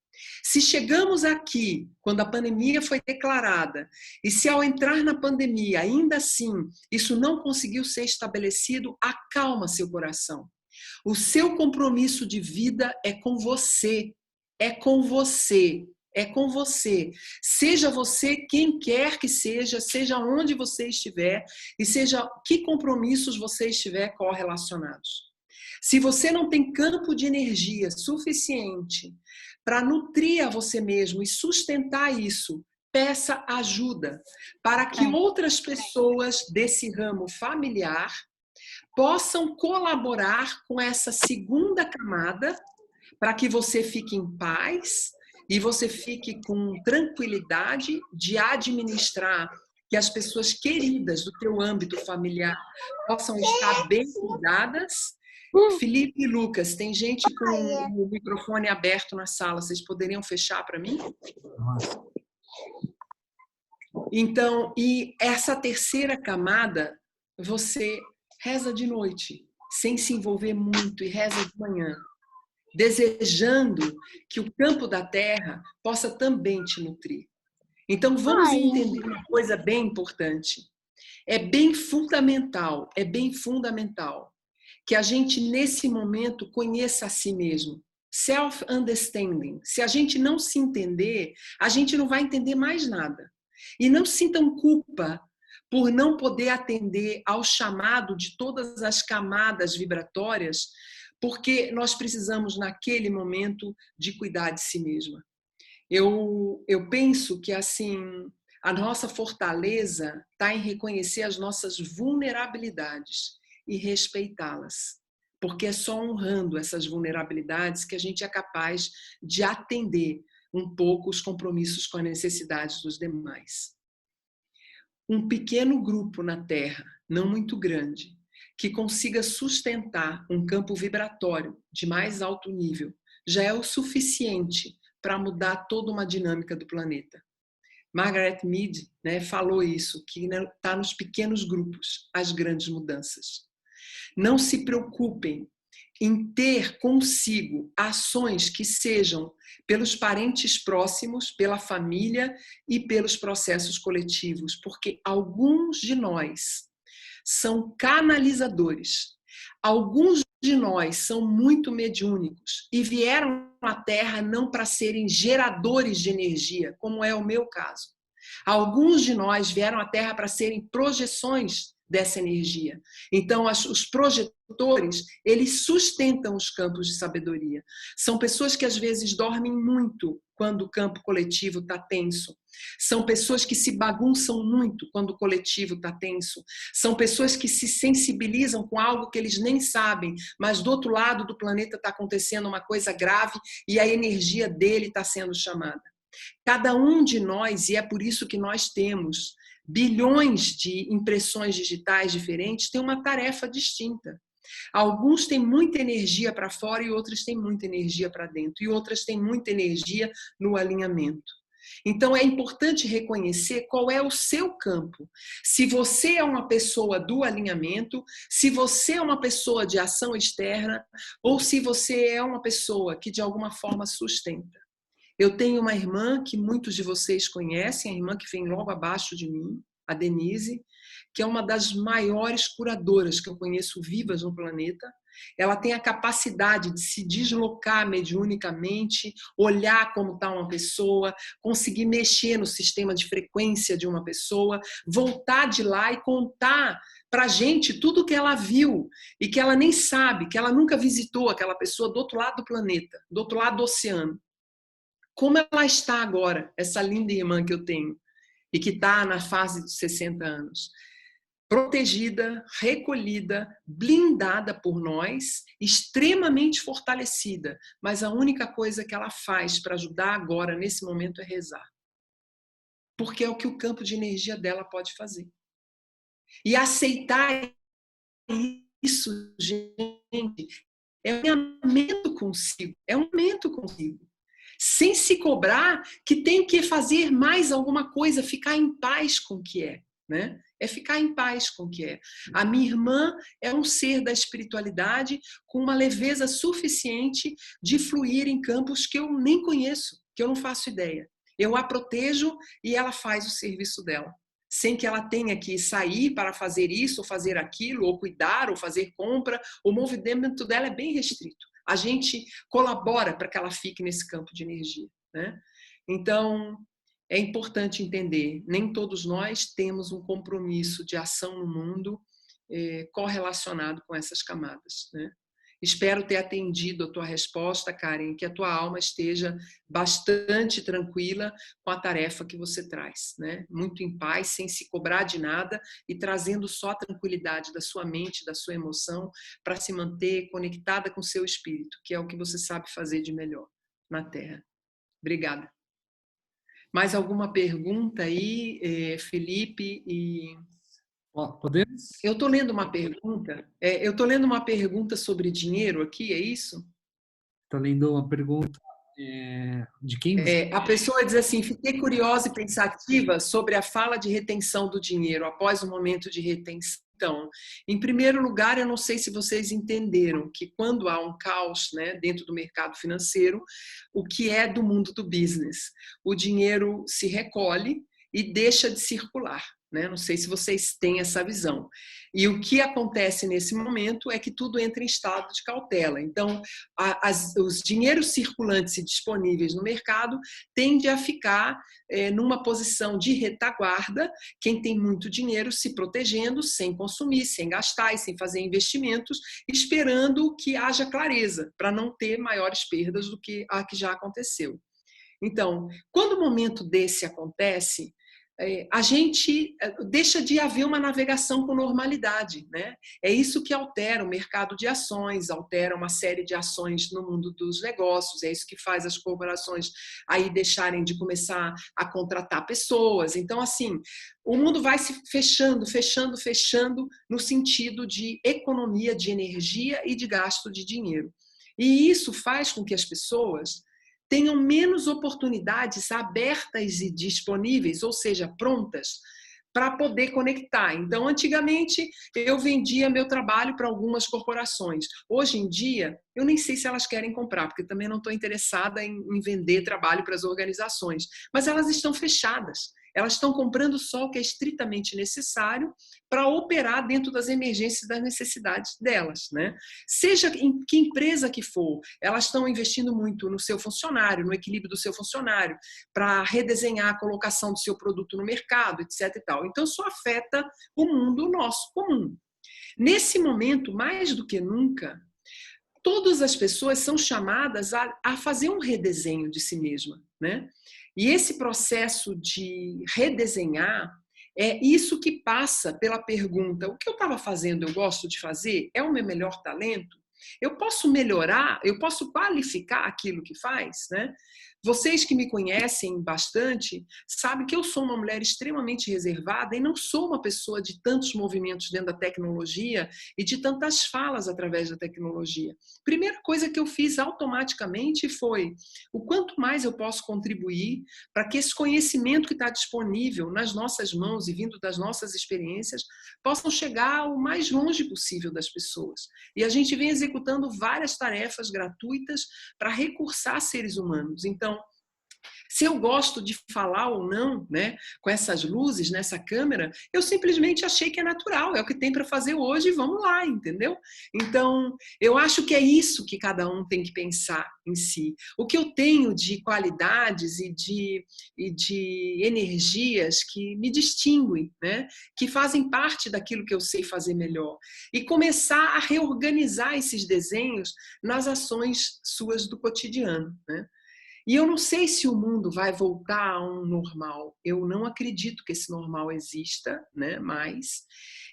Se chegamos aqui, quando a pandemia foi declarada, e se ao entrar na pandemia, ainda assim, isso não conseguiu ser estabelecido, acalma seu coração. O seu compromisso de vida é com você, é com você, é com você. Seja você quem quer que seja onde você estiver e seja que compromissos você estiver correlacionados. Se você não tem campo de energia suficiente para nutrir a você mesmo e sustentar isso, peça ajuda para que outras pessoas desse ramo familiar possam colaborar com essa segunda camada para que você fique em paz e você fique com tranquilidade de administrar, que as pessoas queridas do teu âmbito familiar possam estar bem cuidadas. Felipe e Lucas, tem gente com o microfone aberto na sala, vocês poderiam fechar para mim? Então, e essa terceira camada, você reza de noite, sem se envolver muito, e reza de manhã, desejando que o campo da terra possa também te nutrir. Então, vamos entender uma coisa bem importante. É bem fundamental que a gente, nesse momento, conheça a si mesmo. Self-understanding. Se a gente não se entender, a gente não vai entender mais nada. E não sintam culpa por não poder atender ao chamado de todas as camadas vibratórias, porque nós precisamos, naquele momento, de cuidar de si mesma. Eu penso que, assim, a nossa fortaleza está em reconhecer as nossas vulnerabilidades e respeitá-las, porque é só honrando essas vulnerabilidades que a gente é capaz de atender um pouco os compromissos com as necessidades dos demais. Um pequeno grupo na Terra, não muito grande, que consiga sustentar um campo vibratório de mais alto nível, já é o suficiente para mudar toda uma dinâmica do planeta. Margaret Mead, né, falou isso, que está nos pequenos grupos as grandes mudanças. Não se preocupem em ter consigo ações que sejam pelos parentes próximos, pela família e pelos processos coletivos, porque alguns de nós são canalizadores, alguns de nós são muito mediúnicos e vieram à Terra não para serem geradores de energia, como é o meu caso. Alguns de nós vieram à Terra para serem projeções dessa energia. Então, os projetores, eles sustentam os campos de sabedoria. São pessoas que às vezes dormem muito quando o campo coletivo está tenso. São pessoas que se bagunçam muito quando o coletivo está tenso. São pessoas que se sensibilizam com algo que eles nem sabem, mas do outro lado do planeta está acontecendo uma coisa grave e a energia dele está sendo chamada. Cada um de nós, e é por isso que nós temos bilhões de impressões digitais diferentes, tem uma tarefa distinta. Alguns têm muita energia para fora e outros têm muita energia para dentro. E outras têm muita energia no alinhamento. Então, é importante reconhecer qual é o seu campo. Se você é uma pessoa do alinhamento, se você é uma pessoa de ação externa, ou se você é uma pessoa que de alguma forma sustenta. Eu tenho uma irmã que muitos de vocês conhecem, a irmã que vem logo abaixo de mim, a Denise, que é uma das maiores curadoras que eu conheço vivas no planeta. Ela tem a capacidade de se deslocar mediunicamente, olhar como está uma pessoa, conseguir mexer no sistema de frequência de uma pessoa, voltar de lá e contar para a gente tudo o que ela viu e que ela nem sabe, que ela nunca visitou aquela pessoa do outro lado do planeta, do outro lado do oceano. Como ela está agora, essa linda irmã que eu tenho, e que está na fase dos 60 anos. Protegida, recolhida, blindada por nós, extremamente fortalecida. Mas a única coisa que ela faz para ajudar agora, nesse momento, é rezar. Porque é o que o campo de energia dela pode fazer. E aceitar isso, gente, é um alinhamento consigo. É um alinhamento consigo. Sem se cobrar que tem que fazer mais alguma coisa, ficar em paz com o que é, né? É ficar em paz com o que é. A minha irmã é um ser da espiritualidade com uma leveza suficiente de fluir em campos que eu nem conheço, que eu não faço ideia. Eu a protejo e ela faz o serviço dela, sem que ela tenha que sair para fazer isso, ou fazer aquilo, ou cuidar, ou fazer compra. O movimento dela é bem restrito. A gente colabora para que ela fique nesse campo de energia, né? Então, é importante entender, nem todos nós temos um compromisso de ação no mundo correlacionado com essas camadas, né? Espero ter atendido a tua resposta, Karen, que a tua alma esteja bastante tranquila com a tarefa que você traz, né? Muito em paz, sem se cobrar de nada e trazendo só a tranquilidade da sua mente, da sua emoção, para se manter conectada com o seu espírito, que é o que você sabe fazer de melhor na Terra. Obrigada. Mais alguma pergunta aí, Felipe e... Podemos? Eu estou lendo uma pergunta. Eu estou lendo uma pergunta sobre dinheiro aqui, é isso? Está lendo uma pergunta de quem? A pessoa diz assim: fiquei curiosa e pensativa sobre a fala de retenção do dinheiro após o momento de retenção. Então, em primeiro lugar, eu não sei se vocês entenderam que quando há um caos, né, dentro do mercado financeiro, o que é do mundo do business? O dinheiro se recolhe e deixa de circular. Né? Não sei se vocês têm essa visão. E o que acontece nesse momento é que tudo entra em estado de cautela. Então, os dinheiros circulantes e disponíveis no mercado tendem a ficar numa posição de retaguarda, quem tem muito dinheiro se protegendo, sem consumir, sem gastar e sem fazer investimentos, esperando que haja clareza, para não ter maiores perdas do que a que já aconteceu. Então, quando um momento desse acontece, a gente deixa de haver uma navegação com normalidade, né? É isso que altera o mercado de ações, altera uma série de ações no mundo dos negócios, é isso que faz as corporações aí deixarem de começar a contratar pessoas. Então, assim, o mundo vai se fechando, fechando, fechando no sentido de economia de energia e de gasto de dinheiro. E isso faz com que as pessoas tenham menos oportunidades abertas e disponíveis, ou seja, prontas, para poder conectar. Então, antigamente, eu vendia meu trabalho para algumas corporações. Hoje em dia, eu nem sei se elas querem comprar, porque também não estou interessada em vender trabalho para as organizações. Mas elas estão fechadas. Elas estão comprando só o que é estritamente necessário para operar dentro das emergências, das necessidades delas, né? Seja em que empresa que for, elas estão investindo muito no seu funcionário, no equilíbrio do seu funcionário, para redesenhar a colocação do seu produto no mercado, etc. e tal. Então, isso afeta o mundo nosso comum. Nesse momento, mais do que nunca, todas as pessoas são chamadas a fazer um redesenho de si mesma, né? E esse processo de redesenhar é isso que passa pela pergunta: o que eu estava fazendo, eu gosto de fazer? É o meu melhor talento? Eu posso melhorar? Eu posso qualificar aquilo que faz? Né? Vocês que me conhecem bastante sabem que eu sou uma mulher extremamente reservada e não sou uma pessoa de tantos movimentos dentro da tecnologia e de tantas falas através da tecnologia. Primeira coisa que eu fiz automaticamente foi o quanto mais eu posso contribuir para que esse conhecimento que está disponível nas nossas mãos e vindo das nossas experiências possam chegar o mais longe possível das pessoas. E a gente vem executando várias tarefas gratuitas para recursar seres humanos. Então, se eu gosto de falar ou não, né, com essas luzes nessa câmera, eu simplesmente achei que é natural, é o que tem para fazer hoje e vamos lá, entendeu? Então, eu acho que é isso que cada um tem que pensar em si. O que eu tenho de qualidades e de energias que me distinguem, né, que fazem parte daquilo que eu sei fazer melhor. E começar a reorganizar esses desenhos nas ações suas do cotidiano, né? E eu não sei se o mundo vai voltar a um normal. Eu não acredito que esse normal exista, né, mais.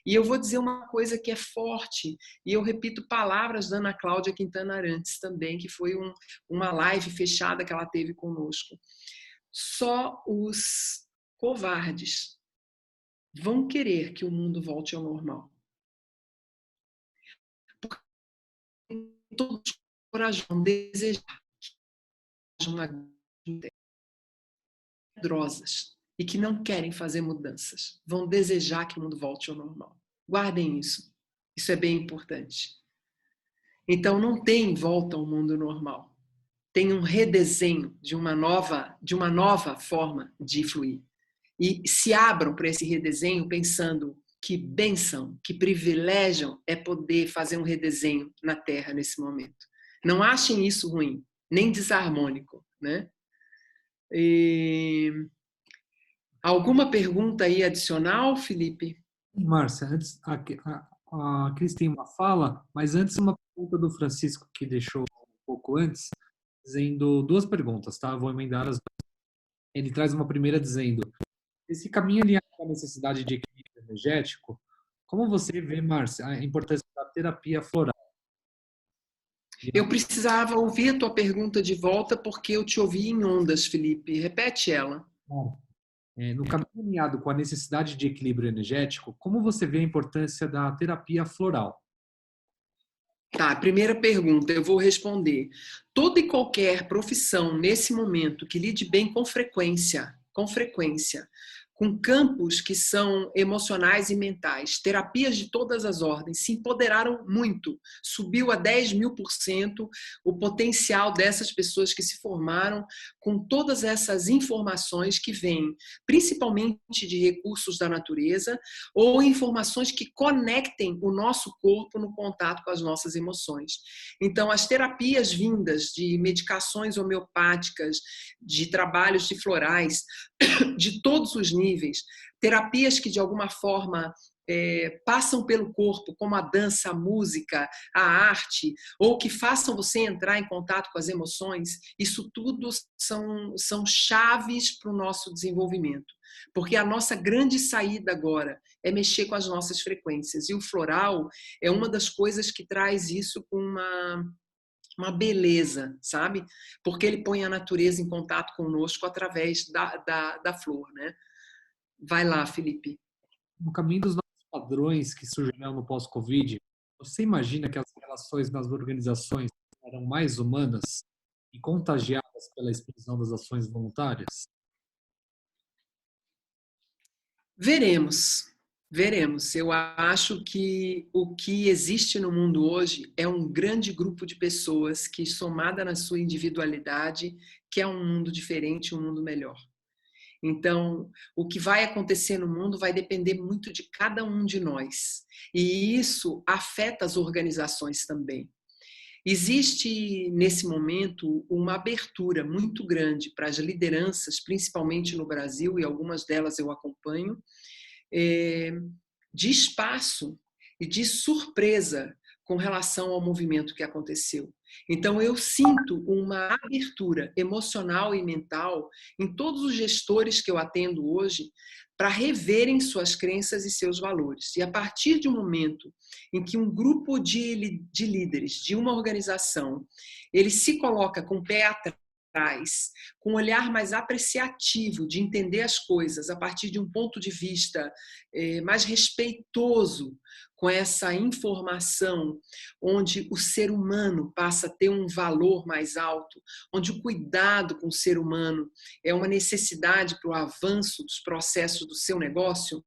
E eu vou dizer uma coisa que é forte, e eu repito palavras da Ana Cláudia Quintana Arantes também, que foi uma live fechada que ela teve conosco. Só os covardes vão querer que o mundo volte ao normal. Porque todos os corajosos vão desejar uma medrosas e que não querem fazer mudanças, vão desejar que o mundo volte ao normal. Guardem isso. Isso é bem importante. Então não tem volta ao mundo normal. Tem um redesenho de uma nova forma de fluir. E se abram para esse redesenho pensando que bênção, que privilégio é poder fazer um redesenho na Terra nesse momento. Não achem isso ruim, nem desarmônico, né? Alguma pergunta aí adicional, Felipe? Márcia, antes, a Cris tem uma fala, mas antes uma pergunta do Francisco que deixou um pouco antes, dizendo duas perguntas, tá? Vou emendar as duas. Ele traz uma primeira dizendo: esse caminho alinhado com a necessidade de equilíbrio energético, como você vê, Márcia, a importância da terapia floral? Eu precisava ouvir a tua pergunta de volta porque eu te ouvi em ondas, Felipe. Repete ela. No caminho alinhado com a necessidade de equilíbrio energético, como você vê a importância da terapia floral? Tá, primeira pergunta, eu vou responder. Toda e qualquer profissão nesse momento que lide bem com campos que são emocionais e mentais, terapias de todas as ordens, se empoderaram muito, subiu a 10.000% o potencial dessas pessoas que se formaram com todas essas informações que vêm, principalmente de recursos da natureza, ou informações que conectem o nosso corpo no contato com as nossas emoções. Então, as terapias vindas de medicações homeopáticas, de trabalhos de florais, de todos os níveis, terapias que de alguma forma passam pelo corpo, como a dança, a música, a arte, ou que façam você entrar em contato com as emoções, isso tudo são chaves para o nosso desenvolvimento. Porque a nossa grande saída agora é mexer com as nossas frequências. E o floral é uma das coisas que traz isso com uma beleza, sabe? Porque ele põe a natureza em contato conosco através da flor, né? Vai lá, Felipe. No caminho dos novos padrões que surgirão no pós-Covid, você imagina que as relações nas organizações serão mais humanas e contagiadas pela explosão das ações voluntárias? Veremos. Eu acho que o que existe no mundo hoje é um grande grupo de pessoas que, somada na sua individualidade, quer um mundo diferente, um mundo melhor. Então, o que vai acontecer no mundo vai depender muito de cada um de nós. E isso afeta as organizações também. Existe, nesse momento, uma abertura muito grande para as lideranças, principalmente no Brasil, e algumas delas eu acompanho, de espaço e de surpresa com relação ao movimento que aconteceu. Então, eu sinto uma abertura emocional e mental em todos os gestores que eu atendo hoje para reverem suas crenças e seus valores. E a partir de um momento em que um grupo de líderes de uma organização, ele se coloca com o pé atrás traz, com um olhar mais apreciativo de entender as coisas a partir de um ponto de vista mais respeitoso com essa informação, onde o ser humano passa a ter um valor mais alto, onde o cuidado com o ser humano é uma necessidade para o avanço dos processos do seu negócio,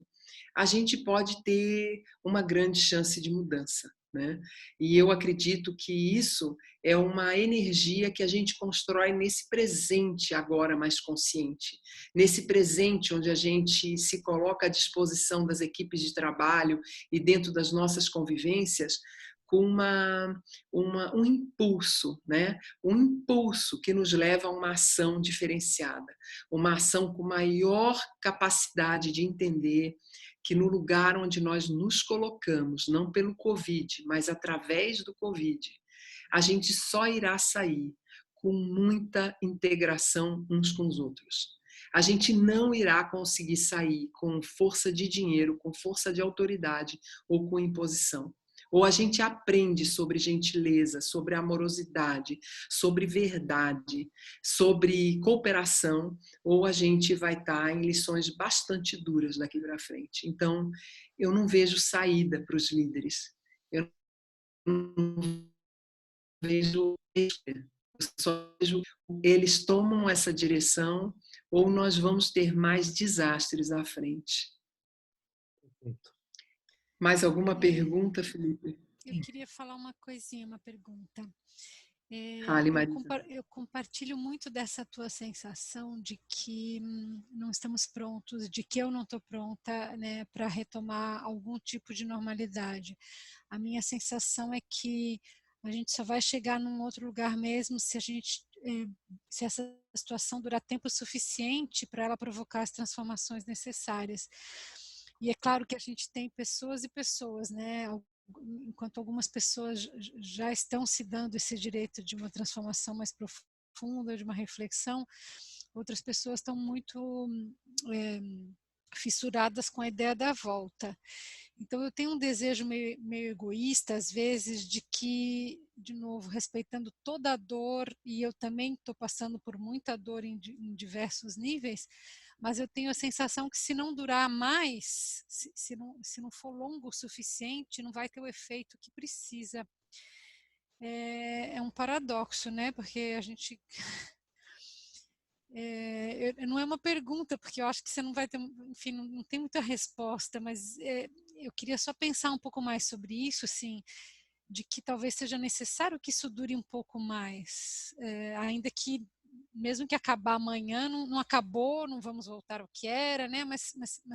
a gente pode ter uma grande chance de mudança, né? E eu acredito que isso é uma energia que a gente constrói nesse presente agora mais consciente, nesse presente onde a gente se coloca à disposição das equipes de trabalho e dentro das nossas convivências com um impulso, né? Um impulso que nos leva a uma ação diferenciada, uma ação com maior capacidade de entender que no lugar onde nós nos colocamos, não pelo Covid, mas através do Covid, a gente só irá sair com muita integração uns com os outros. A gente não irá conseguir sair com força de dinheiro, com força de autoridade ou com imposição. Ou a gente aprende sobre gentileza, sobre amorosidade, sobre verdade, sobre cooperação, ou a gente vai estar em lições bastante duras daqui para frente. Então, eu não vejo saída para os líderes. Eu não vejo, eu só vejo eles tomam essa direção ou nós vamos ter mais desastres à frente. Perfeito. Mais alguma pergunta, Felipe? Eu queria falar uma coisinha, uma pergunta. Eu compartilho muito dessa tua sensação de que não estamos prontos, de que eu não estou pronta, né, para retomar algum tipo de normalidade. A minha sensação é que a gente só vai chegar num outro lugar mesmo se se essa situação durar tempo suficiente para ela provocar as transformações necessárias. E é claro que a gente tem pessoas e pessoas, né? Enquanto algumas pessoas já estão se dando esse direito de uma transformação mais profunda, de uma reflexão, outras pessoas estão muito fissuradas com a ideia da volta. Então eu tenho um desejo meio egoísta, às vezes, de que, de novo, respeitando toda a dor, e eu também estou passando por muita dor em diversos níveis, mas eu tenho a sensação que se não durar mais, se não for longo o suficiente, não vai ter o efeito que precisa. É um paradoxo, né? Porque a gente... não é uma pergunta, porque eu acho que você não vai ter, enfim, não tem muita resposta, mas eu queria só pensar um pouco mais sobre isso, assim, de que talvez seja necessário que isso dure um pouco mais, ainda que mesmo que acabar amanhã, não acabou, não vamos voltar ao que era, né? Mas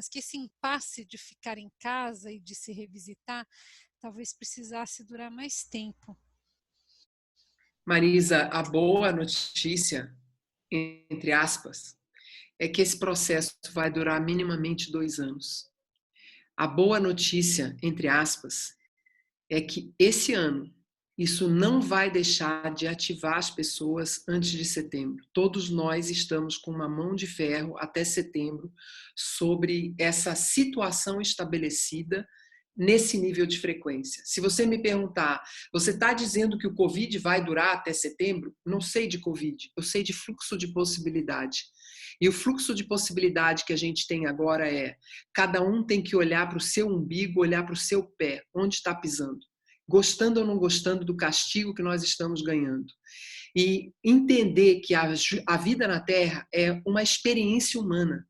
que esse impasse de ficar em casa e de se revisitar, talvez precisasse durar mais tempo. Marisa, a boa notícia, entre aspas, é que esse processo vai durar minimamente 2 anos. A boa notícia, entre aspas, é que esse ano isso não vai deixar de ativar as pessoas antes de setembro. Todos nós estamos com uma mão de ferro até setembro sobre essa situação estabelecida nesse nível de frequência. Se você me perguntar, você está dizendo que o Covid vai durar até setembro? Não sei de Covid, eu sei de fluxo de possibilidade. E o fluxo de possibilidade que a gente tem agora é, cada um tem que olhar para o seu umbigo, olhar para o seu pé, onde está pisando, gostando ou não gostando do castigo que nós estamos ganhando. E entender que a vida na Terra é uma experiência humana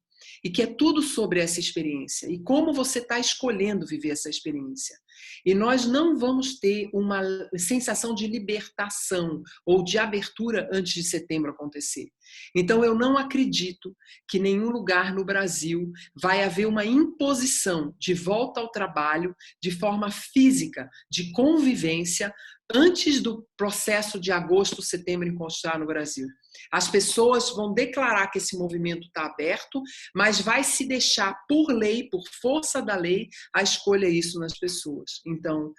e que é tudo sobre essa experiência e como você está escolhendo viver essa experiência. E nós não vamos ter uma sensação de libertação ou de abertura antes de setembro acontecer. Então, eu não acredito que em nenhum lugar no Brasil vai haver uma imposição de volta ao trabalho de forma física, de convivência, antes do processo de agosto, setembro encostar no Brasil. As pessoas vão declarar que esse movimento está aberto, mas vai se deixar por lei, por força da lei, a escolha isso nas pessoas. Então,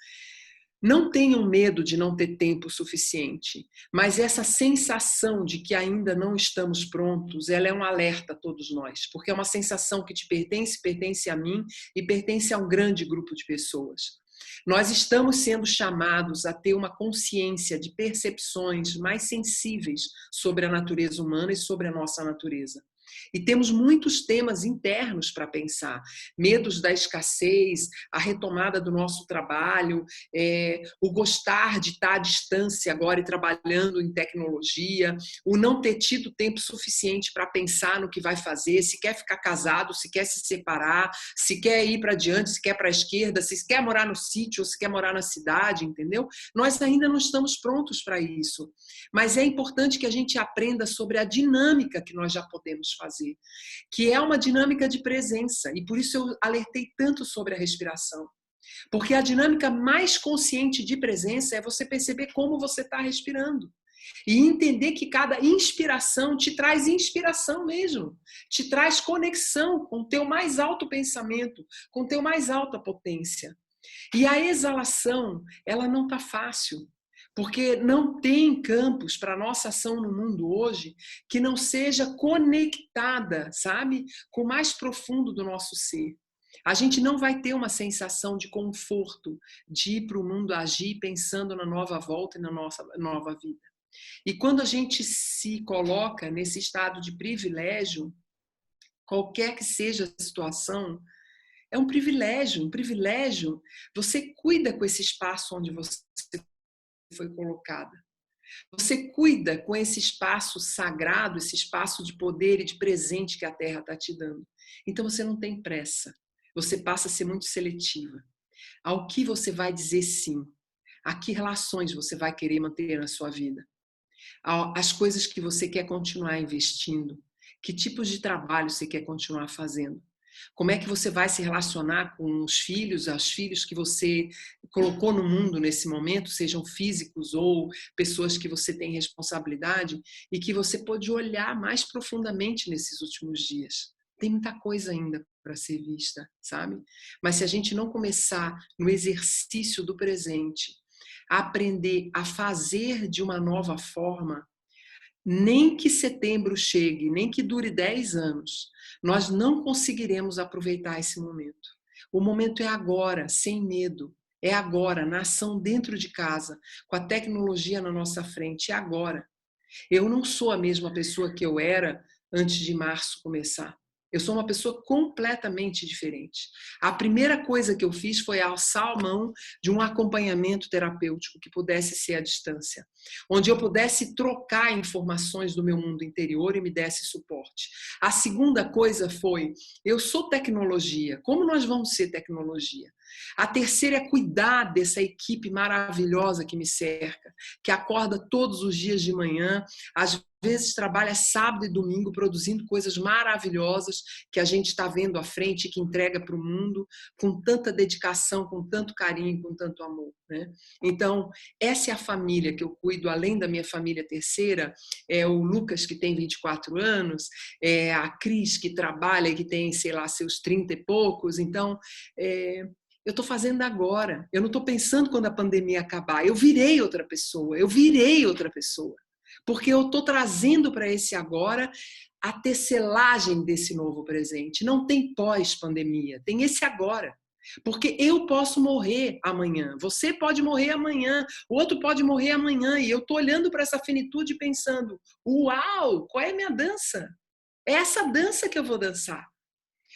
não tenham medo de não ter tempo suficiente, mas essa sensação de que ainda não estamos prontos, ela é um alerta a todos nós, porque é uma sensação que te pertence, pertence a mim e pertence a um grande grupo de pessoas. Nós estamos sendo chamados a ter uma consciência de percepções mais sensíveis sobre a natureza humana e sobre a nossa natureza. E temos muitos temas internos para pensar. Medos da escassez, a retomada do nosso trabalho, o gostar de estar à distância agora e trabalhando em tecnologia, o não ter tido tempo suficiente para pensar no que vai fazer, se quer ficar casado, se quer se separar, se quer ir para diante, se quer para a esquerda, se quer morar no sítio ou se quer morar na cidade, entendeu? Nós ainda não estamos prontos para isso. Mas é importante que a gente aprenda sobre a dinâmica que nós já podemos fazer, que é uma dinâmica de presença, e por isso eu alertei tanto sobre a respiração. Porque a dinâmica mais consciente de presença é você perceber como você está respirando. E entender que cada inspiração te traz inspiração mesmo, te traz conexão com o teu mais alto pensamento, com o teu mais alta potência. E a exalação, ela não está fácil. Porque não tem campos para a nossa ação no mundo hoje que não seja conectada, sabe, com o mais profundo do nosso ser. A gente não vai ter uma sensação de conforto de ir para o mundo agir pensando na nova volta e na nossa nova vida. E quando a gente se coloca nesse estado de privilégio, qualquer que seja a situação, é um privilégio. Um privilégio, você cuida com esse espaço onde você foi colocada. Você cuida com esse espaço sagrado, esse espaço de poder e de presente que a Terra está te dando. Então você não tem pressa. Você passa a ser muito seletiva. Ao que você vai dizer sim? A que relações você vai querer manter na sua vida? As coisas que você quer continuar investindo? Que tipos de trabalho você quer continuar fazendo? Como é que você vai se relacionar com os filhos que você colocou no mundo nesse momento, sejam físicos ou pessoas que você tem responsabilidade e que você pode olhar mais profundamente nesses últimos dias. Tem muita coisa ainda para ser vista, sabe? Mas se a gente não começar no exercício do presente, a aprender a fazer de uma nova forma, nem que setembro chegue, nem que dure 10 anos, nós não conseguiremos aproveitar esse momento. O momento é agora, sem medo. É agora, na ação dentro de casa, com a tecnologia na nossa frente. É agora. Eu não sou a mesma pessoa que eu era antes de março começar. Eu sou uma pessoa completamente diferente. A primeira coisa que eu fiz foi alçar a mão de um acompanhamento terapêutico que pudesse ser à distância, onde eu pudesse trocar informações do meu mundo interior e me desse suporte. A segunda coisa foi, eu sou tecnologia, como nós vamos ser tecnologia? A terceira é cuidar dessa equipe maravilhosa que me cerca, que acorda todos os dias de manhã, às vezes trabalha sábado e domingo produzindo coisas maravilhosas que a gente está vendo à frente e que entrega para o mundo com tanta dedicação, com tanto carinho, com tanto amor, né? Então, essa é a família que eu cuido, além da minha família terceira, é o Lucas, que tem 24 anos, é a Cris, que trabalha e que tem, sei lá, seus 30 e poucos. Então, eu estou fazendo agora. Eu não estou pensando quando a pandemia acabar. Eu virei outra pessoa. Porque eu estou trazendo para esse agora a tecelagem desse novo presente. Não tem pós-pandemia, tem esse agora. Porque eu posso morrer amanhã, você pode morrer amanhã, o outro pode morrer amanhã, e eu estou olhando para essa finitude e pensando, uau, qual é a minha dança? É essa dança que eu vou dançar.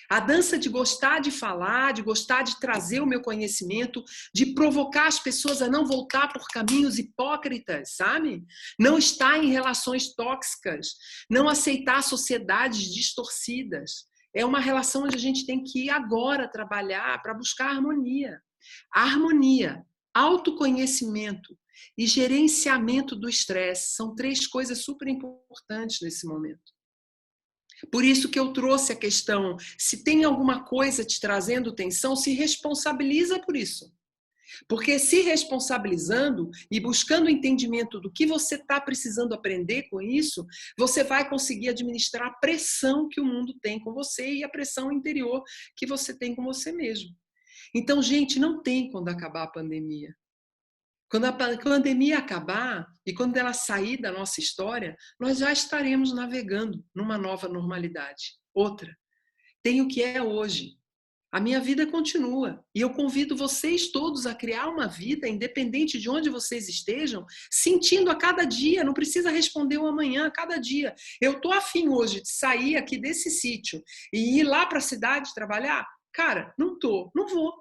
A dança de gostar de falar, de gostar de trazer o meu conhecimento, de provocar as pessoas a não voltar por caminhos hipócritas, sabe? Não estar em relações tóxicas, não aceitar sociedades distorcidas. É uma relação onde a gente tem que ir agora trabalhar para buscar harmonia. A harmonia, autoconhecimento e gerenciamento do estresse são 3 coisas super importantes nesse momento. Por isso que eu trouxe a questão, se tem alguma coisa te trazendo tensão, se responsabiliza por isso. Porque se responsabilizando e buscando o entendimento do que você está precisando aprender com isso, você vai conseguir administrar a pressão que o mundo tem com você e a pressão interior que você tem com você mesmo. Então, gente, não tem quando acabar a pandemia. Quando a pandemia acabar e quando ela sair da nossa história, nós já estaremos navegando numa nova normalidade. Outra, tem o que é hoje. A minha vida continua. E eu convido vocês todos a criar uma vida, independente de onde vocês estejam, sentindo a cada dia. Não precisa responder o amanhã, a cada dia. Eu estou afim hoje de sair aqui desse sítio e ir lá para a cidade trabalhar? Cara, não tô, não vou.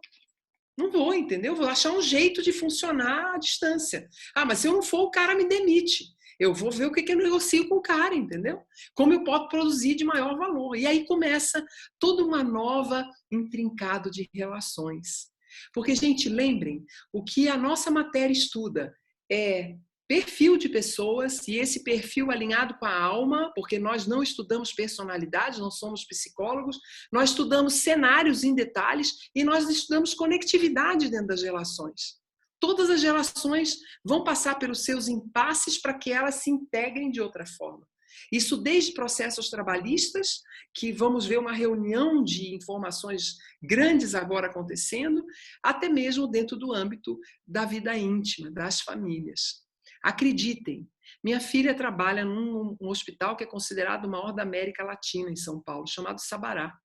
Não vou, entendeu? Vou achar um jeito de funcionar à distância. Ah, mas se eu não for, o cara me demite. Eu vou ver o que eu negocio com o cara, entendeu? Como eu posso produzir de maior valor. E aí começa toda uma nova intrincado de relações. Porque, gente, lembrem, o que a nossa matéria estuda é perfil de pessoas, e esse perfil alinhado com a alma, porque nós não estudamos personalidades, não somos psicólogos, nós estudamos cenários em detalhes e nós estudamos conectividade dentro das relações. Todas as relações vão passar pelos seus impasses para que elas se integrem de outra forma. Isso desde processos trabalhistas, que vamos ver uma reunião de informações grandes agora acontecendo, até mesmo dentro do âmbito da vida íntima, das famílias. Acreditem, minha filha trabalha num hospital que é considerado o maior da América Latina, em São Paulo, chamado Sabará.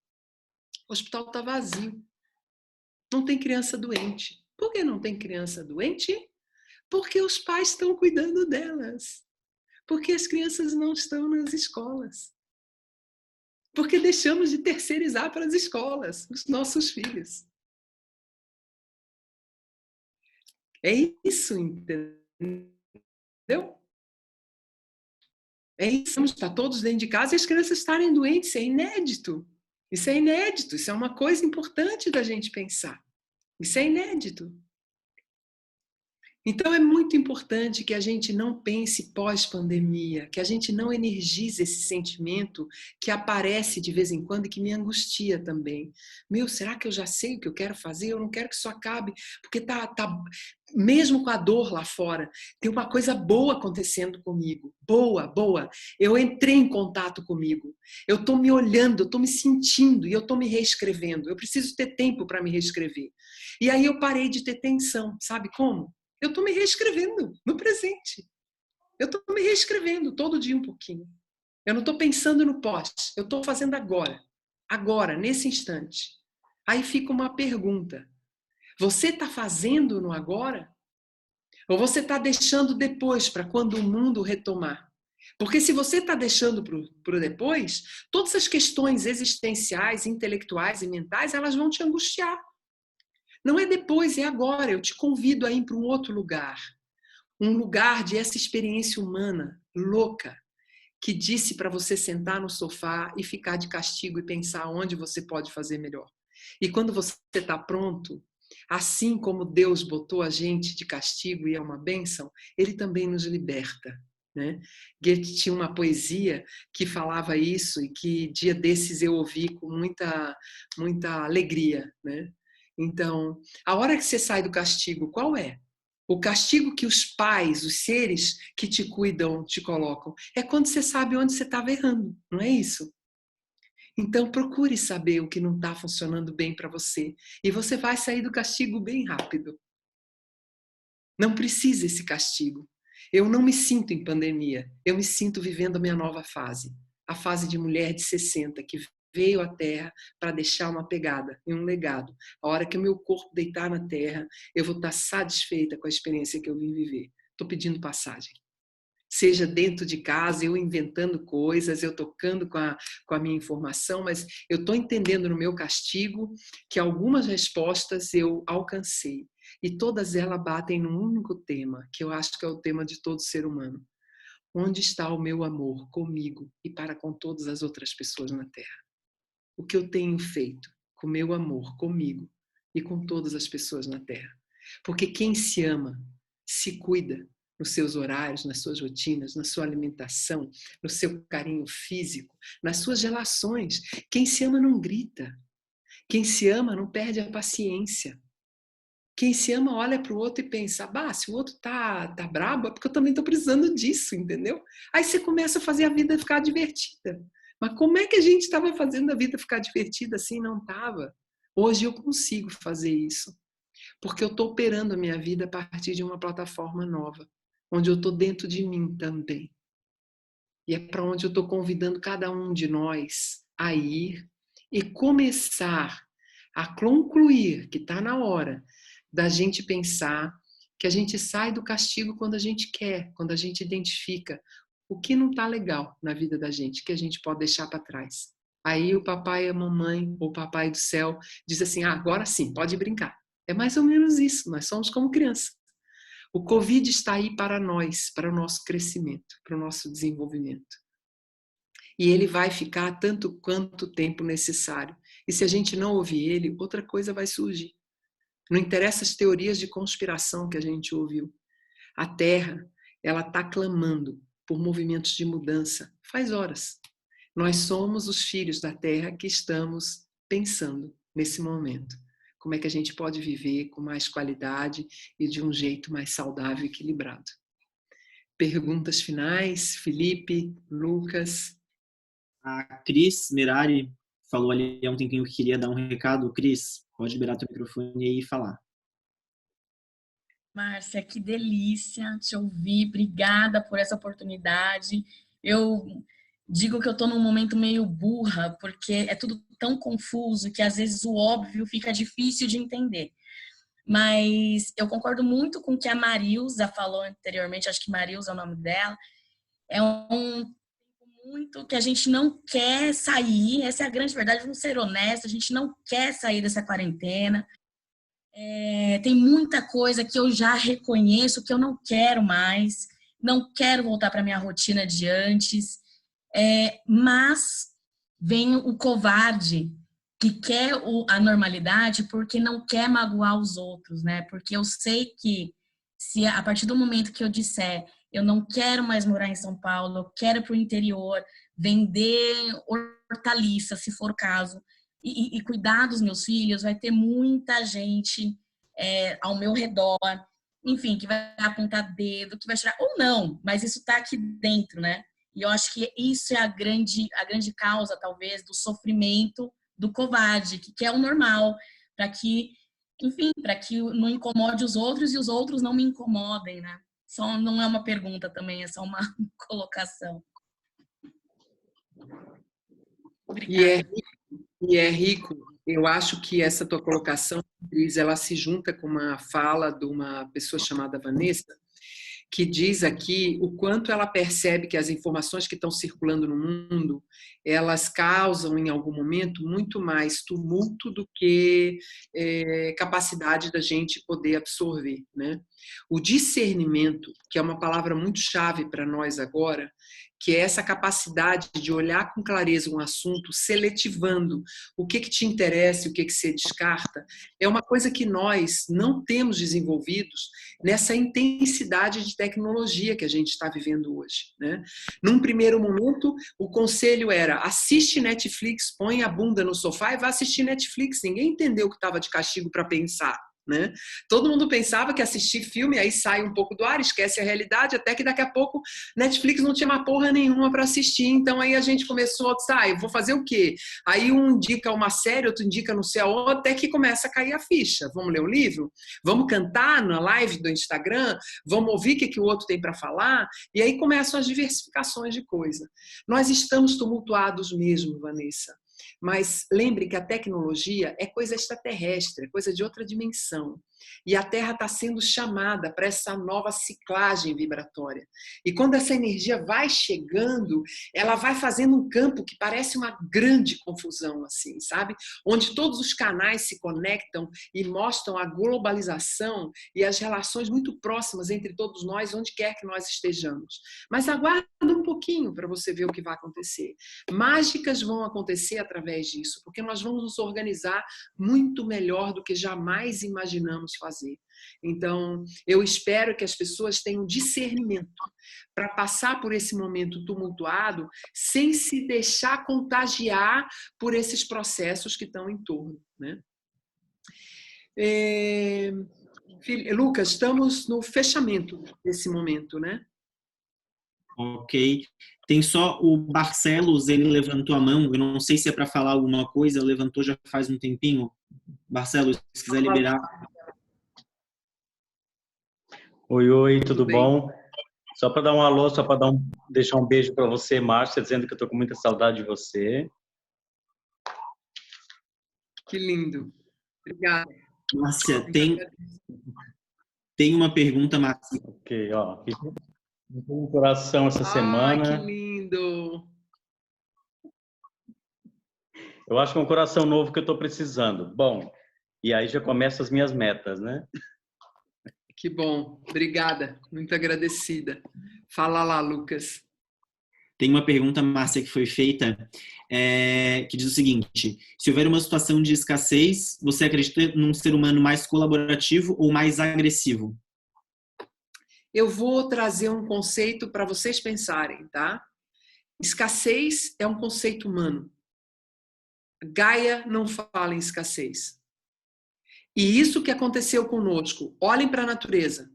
O hospital está vazio. Não tem criança doente. Por que não tem criança doente? Porque os pais estão cuidando delas. Porque as crianças não estão nas escolas. Porque deixamos de terceirizar para as escolas os nossos filhos. É isso, entendeu? É isso, está todos dentro de casa e as crianças estarem doentes, isso é inédito. Isso é inédito, isso é uma coisa importante da gente pensar. Isso é inédito. Então é muito importante que a gente não pense pós-pandemia, que a gente não energize esse sentimento que aparece de vez em quando e que me angustia também. Meu, será que eu já sei o que eu quero fazer? Eu não quero que isso acabe, porque tá mesmo com a dor lá fora, tem uma coisa boa acontecendo comigo. Boa. Eu entrei em contato comigo. Eu estou me olhando, eu estou me sentindo e eu estou me reescrevendo. Eu preciso ter tempo para me reescrever. E aí eu parei de ter tensão, sabe como? Eu estou me reescrevendo no presente. Eu estou me reescrevendo todo dia um pouquinho. Eu não estou pensando no pós, eu estou fazendo agora, nesse instante. Aí fica uma pergunta. Você está fazendo no agora? Ou você está deixando depois, para quando o mundo retomar? Porque se você está deixando para o depois, todas as questões existenciais, intelectuais e mentais, elas vão te angustiar. Não é depois, é agora. Eu te convido a ir para um outro lugar. Um lugar de essa experiência humana, louca, que disse para você sentar no sofá e ficar de castigo e pensar onde você pode fazer melhor. E quando você está pronto, assim como Deus botou a gente de castigo e é uma bênção, Ele também nos liberta. Né? Goethe tinha uma poesia que falava isso e que dia desses eu ouvi com muita alegria. Né? Então, a hora que você sai do castigo, qual é? O castigo que os pais, os seres que te cuidam, te colocam, é quando você sabe onde você estava errando, não é isso? Então, procure saber o que não está funcionando bem para você. E você vai sair do castigo bem rápido. Não precisa esse castigo. Eu não me sinto em pandemia. Eu me sinto vivendo a minha nova fase. A fase de mulher de 60, que veio à Terra para deixar uma pegada e um legado. A hora que o meu corpo deitar na Terra, eu vou estar satisfeita com a experiência que eu vim viver. Estou pedindo passagem. Seja dentro de casa, eu inventando coisas, eu tocando com a minha informação, mas eu estou entendendo no meu castigo que algumas respostas eu alcancei. E todas elas batem num único tema, que eu acho que é o tema de todo ser humano. Onde está o meu amor comigo e para com todas as outras pessoas na Terra? O que eu tenho feito com o meu amor comigo e com todas as pessoas na Terra? Porque quem se ama, se cuida, nos seus horários, nas suas rotinas, na sua alimentação, no seu carinho físico, nas suas relações. Quem se ama não grita. Quem se ama não perde a paciência. Quem se ama olha para o outro e pensa, bah, se o outro tá brabo, é porque eu também estou precisando disso, entendeu? Aí você começa a fazer a vida ficar divertida. Mas como é que a gente estava fazendo a vida ficar divertida assim? Não estava. Hoje eu consigo fazer isso. Porque eu estou operando a minha vida a partir de uma plataforma nova, onde eu estou dentro de mim também. E é para onde eu estou convidando cada um de nós a ir e começar a concluir que está na hora da gente pensar que a gente sai do castigo quando a gente quer, quando a gente identifica o que não está legal na vida da gente, que a gente pode deixar para trás. Aí o papai e a mamãe, ou o papai do céu, diz assim, agora sim, pode brincar. É mais ou menos isso, nós somos como criança. O Covid está aí para nós, para o nosso crescimento, para o nosso desenvolvimento. E ele vai ficar tanto quanto tempo necessário. E se a gente não ouvir ele, outra coisa vai surgir. Não interessa as teorias de conspiração que a gente ouviu. A Terra, ela está clamando por movimentos de mudança faz horas. Nós somos os filhos da Terra que estamos pensando nesse momento. Como é que a gente pode viver com mais qualidade e de um jeito mais saudável e equilibrado. Perguntas finais, Felipe, Lucas? A Cris Merari falou ali há um tempinho que queria dar um recado. Cris, pode liberar teu microfone aí e falar. Márcia, que delícia te ouvir. Obrigada por essa oportunidade. Eu digo que eu estou num momento meio burra, porque é tudo tão confuso que às vezes o óbvio fica difícil de entender. Mas eu concordo muito com o que a Marilza falou anteriormente, acho que Marilza é o nome dela. É um muito que a gente não quer sair, essa é a grande verdade, vamos ser honestos, a gente não quer sair dessa quarentena. Tem muita coisa que eu já reconheço que eu não quero mais, não quero voltar para minha rotina de antes, mas vem o covarde que quer a normalidade porque não quer magoar os outros, né? Porque eu sei que se a partir do momento que eu disser eu não quero mais morar em São Paulo, eu quero ir para o interior, vender hortaliça, se for o caso, e cuidar dos meus filhos, vai ter muita gente ao meu redor, enfim, que vai apontar dedo, que vai tirar, ou não, mas isso está aqui dentro, né? E eu acho que isso é a grande causa, talvez, do sofrimento do covarde, que quer o normal, para que, enfim, para que não incomode os outros e os outros não me incomodem, né? Só não é uma pergunta também, é só uma colocação. Obrigada. E é rico. Eu acho que essa tua colocação, Cris, ela se junta com uma fala de uma pessoa chamada Vanessa, que diz aqui o quanto ela percebe que as informações que estão circulando no mundo, elas causam, em algum momento, muito mais tumulto do que capacidade da gente poder absorver, né? O discernimento, que é uma palavra muito chave para nós agora, que é essa capacidade de olhar com clareza um assunto, seletivando o que te interessa e o que você descarta, é uma coisa que nós não temos desenvolvidos nessa intensidade de tecnologia que a gente está vivendo hoje, né? Num primeiro momento, o conselho era: assiste Netflix, põe a bunda no sofá e vá assistir Netflix. Ninguém entendeu que estava de castigo para pensar, né? Todo mundo pensava que assistir filme aí sai um pouco do ar, esquece a realidade, até que daqui a pouco Netflix não tinha uma porra nenhuma para assistir, então aí a gente começou a dizer, eu vou fazer o quê? Aí um indica uma série, outro indica não sei aonde, até que começa a cair a ficha. Vamos ler um livro? Vamos cantar na live do Instagram? Vamos ouvir o que o outro tem para falar? E aí começam as diversificações de coisa. Nós estamos tumultuados mesmo, Vanessa. Mas lembre que a tecnologia é coisa extraterrestre, é coisa de outra dimensão. E a Terra está sendo chamada para essa nova ciclagem vibratória. E quando essa energia vai chegando, ela vai fazendo um campo que parece uma grande confusão, assim, sabe? Onde todos os canais se conectam e mostram a globalização e as relações muito próximas entre todos nós, onde quer que nós estejamos. Mas aguarda um pouquinho para você ver o que vai acontecer. Mágicas vão acontecer através disso, porque nós vamos nos organizar muito melhor do que jamais imaginamos fazer. Então, eu espero que as pessoas tenham discernimento para passar por esse momento tumultuado sem se deixar contagiar por esses processos que estão em torno, né? Lucas, estamos no fechamento desse momento, né? Ok. Tem só o Barcelos, ele levantou a mão, eu não sei se é para falar alguma coisa, levantou já faz um tempinho. Barcelos, se quiser liberar. Oi, tudo bom? Só para dar um alô, só para deixar um beijo para você, Márcia, dizendo que eu estou com muita saudade de você. Que lindo. Obrigada. Márcia, tem uma pergunta, Márcia. Ok, ó. Um coração essa semana. Que lindo! Eu acho que é um coração novo que eu estou precisando. Bom, e aí já começam as minhas metas, né? Que bom. Obrigada. Muito agradecida. Fala lá, Lucas. Tem uma pergunta, Márcia, que foi feita, que diz o seguinte: se houver uma situação de escassez, você acredita num ser humano mais colaborativo ou mais agressivo? Eu vou trazer um conceito para vocês pensarem, tá? Escassez é um conceito humano. Gaia não fala em escassez. E isso que aconteceu conosco. Olhem para a natureza.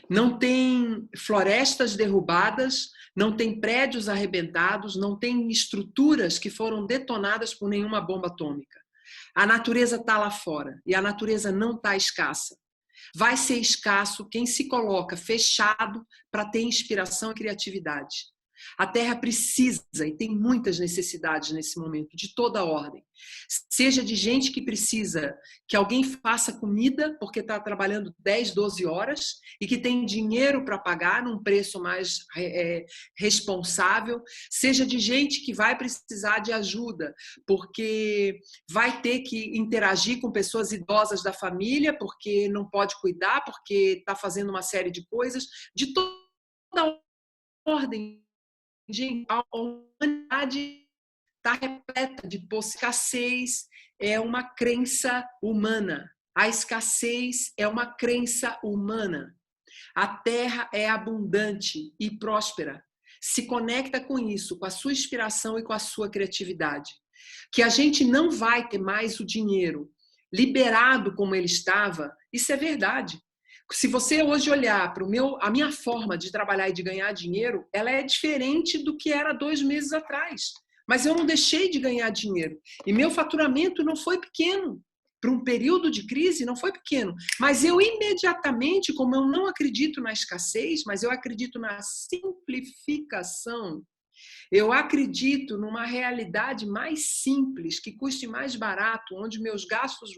Não tem florestas derrubadas, não tem prédios arrebentados, não tem estruturas que foram detonadas por nenhuma bomba atômica. A natureza está lá fora e a natureza não está escassa. Vai ser escasso quem se coloca fechado para ter inspiração e criatividade. A Terra precisa e tem muitas necessidades nesse momento, de toda ordem. Seja de gente que precisa que alguém faça comida porque está trabalhando 10, 12 horas e que tem dinheiro para pagar num preço mais responsável. Seja de gente que vai precisar de ajuda porque vai ter que interagir com pessoas idosas da família porque não pode cuidar, porque está fazendo uma série de coisas, de toda ordem. Gente, a humanidade está repleta de escassez, é uma crença humana. A escassez é uma crença humana. A terra é abundante e próspera. Se conecta com isso, com a sua inspiração e com a sua criatividade. Que a gente não vai ter mais o dinheiro liberado como ele estava, isso é verdade. Se você hoje olhar para a minha forma de trabalhar e de ganhar dinheiro, ela é diferente do que era 2 meses atrás. Mas eu não deixei de ganhar dinheiro. E meu faturamento não foi pequeno. Para um período de crise, não foi pequeno. Mas eu imediatamente, como eu não acredito na escassez, mas eu acredito na simplificação, eu acredito numa realidade mais simples, que custe mais barato, onde meus gastos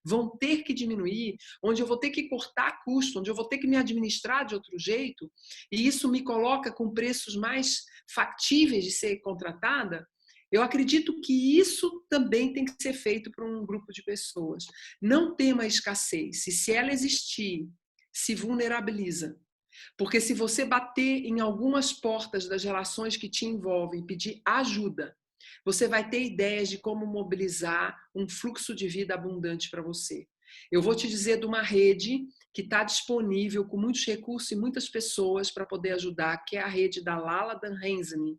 vão ter que diminuir, onde eu vou ter que cortar custo, onde eu vou ter que me administrar de outro jeito, e isso me coloca com preços mais factíveis de ser contratada. Eu acredito que isso também tem que ser feito por um grupo de pessoas. Não tema a escassez. E se ela existir, se vulnerabiliza. Porque se você bater em algumas portas das relações que te envolvem e pedir ajuda, você vai ter ideias de como mobilizar um fluxo de vida abundante para você. Eu vou te dizer de uma rede que está disponível com muitos recursos e muitas pessoas para poder ajudar, que é a rede da Lala Dan Henseny,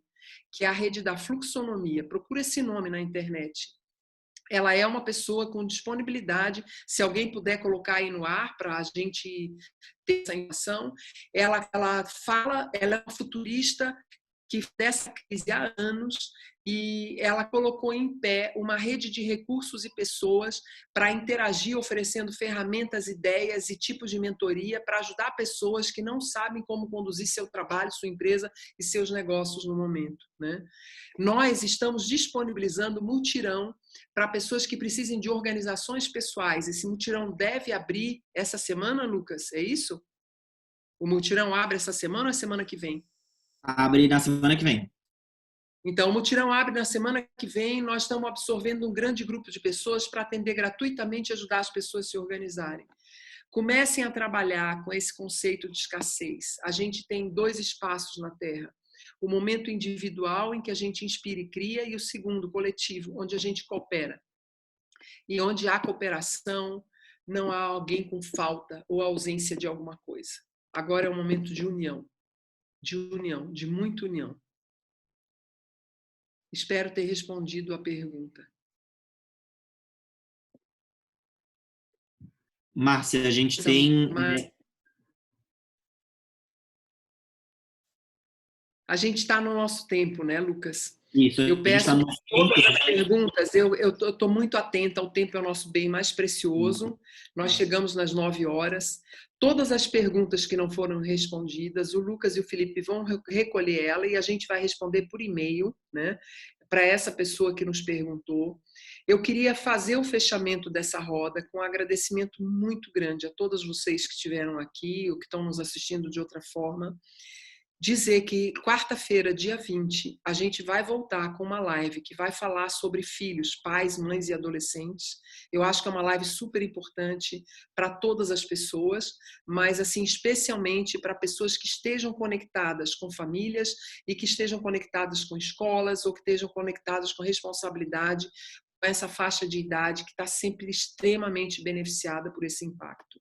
que é a rede da fluxonomia. Procura esse nome na internet. Ela é uma pessoa com disponibilidade, se alguém puder colocar aí no ar para a gente ter essa informação. Ela é uma futurista que dessa crise há anos e ela colocou em pé uma rede de recursos e pessoas para interagir, oferecendo ferramentas, ideias e tipos de mentoria para ajudar pessoas que não sabem como conduzir seu trabalho, sua empresa e seus negócios no momento, né? Nós estamos disponibilizando mutirão para pessoas que precisem de organizações pessoais. Esse mutirão deve abrir essa semana, Lucas? É isso? O mutirão abre essa semana ou a semana que vem? Abre na semana que vem. Então, o mutirão abre na semana que vem. Nós estamos absorvendo um grande grupo de pessoas para atender gratuitamente e ajudar as pessoas a se organizarem. Comecem a trabalhar com esse conceito de escassez. A gente tem 2 espaços na Terra. O momento individual, em que a gente inspira e cria, e o segundo, coletivo, onde a gente coopera. E onde há cooperação, não há alguém com falta ou ausência de alguma coisa. Agora é um momento de união, de muita união. Espero ter respondido a pergunta. Márcia, a gente tem... A gente está no nosso tempo, né, Lucas? Isso, eu peço que todas as perguntas, eu estou muito atenta, o tempo é o nosso bem mais precioso, nós chegamos nas 9 horas, todas as perguntas que não foram respondidas, o Lucas e o Felipe vão recolher ela e a gente vai responder por e-mail, né, para essa pessoa que nos perguntou. Eu queria fazer o fechamento dessa roda com um agradecimento muito grande a todos vocês que estiveram aqui ou que estão nos assistindo de outra forma. Dizer que quarta-feira, dia 20, a gente vai voltar com uma live que vai falar sobre filhos, pais, mães e adolescentes. Eu acho que é uma live super importante para todas as pessoas, mas assim, especialmente para pessoas que estejam conectadas com famílias e que estejam conectadas com escolas ou que estejam conectadas com responsabilidade com essa faixa de idade que está sempre extremamente beneficiada por esse impacto.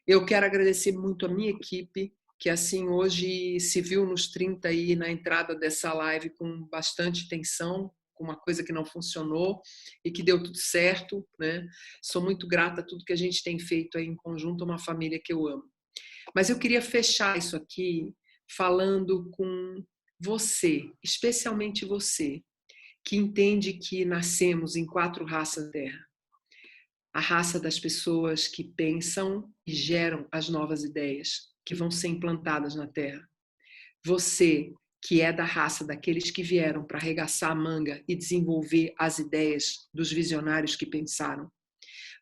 Eu quero agradecer muito a minha equipe, que assim hoje se viu nos 30 aí na entrada dessa live com bastante tensão, com uma coisa que não funcionou e que deu tudo certo, né? Sou muito grata a tudo que a gente tem feito aí em conjunto, uma família que eu amo. Mas eu queria fechar isso aqui falando com você, especialmente você, que entende que nascemos em 4 raças da Terra. A raça das pessoas que pensam e geram as novas ideias que vão ser implantadas na Terra. Você, que é da raça daqueles que vieram para arregaçar a manga e desenvolver as ideias dos visionários que pensaram.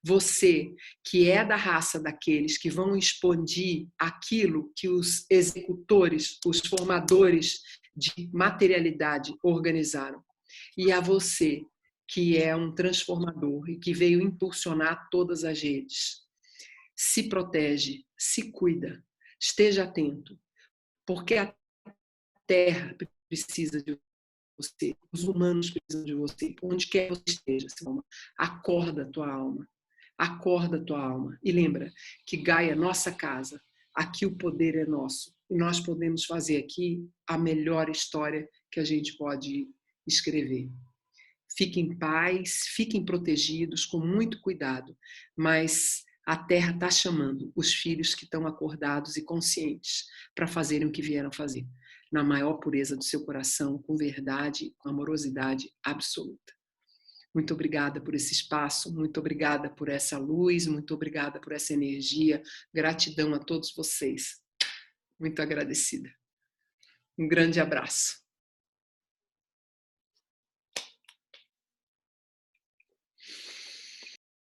Você, que é da raça daqueles que vão expandir aquilo que os executores, os formadores de materialidade organizaram. E a você, que é um transformador e que veio impulsionar todas as redes. Se protege, se cuida, esteja atento, porque a Terra precisa de você, os humanos precisam de você, onde quer que você esteja, alma. Acorda a tua alma, acorda a tua alma. E lembra que Gaia é nossa casa, aqui o poder é nosso, e nós podemos fazer aqui a melhor história que a gente pode escrever. Fiquem em paz, fiquem protegidos, com muito cuidado, mas a Terra está chamando os filhos que estão acordados e conscientes para fazerem o que vieram fazer, na maior pureza do seu coração, com verdade, com amorosidade absoluta. Muito obrigada por esse espaço, muito obrigada por essa luz, muito obrigada por essa energia, gratidão a todos vocês. Muito agradecida. Um grande abraço.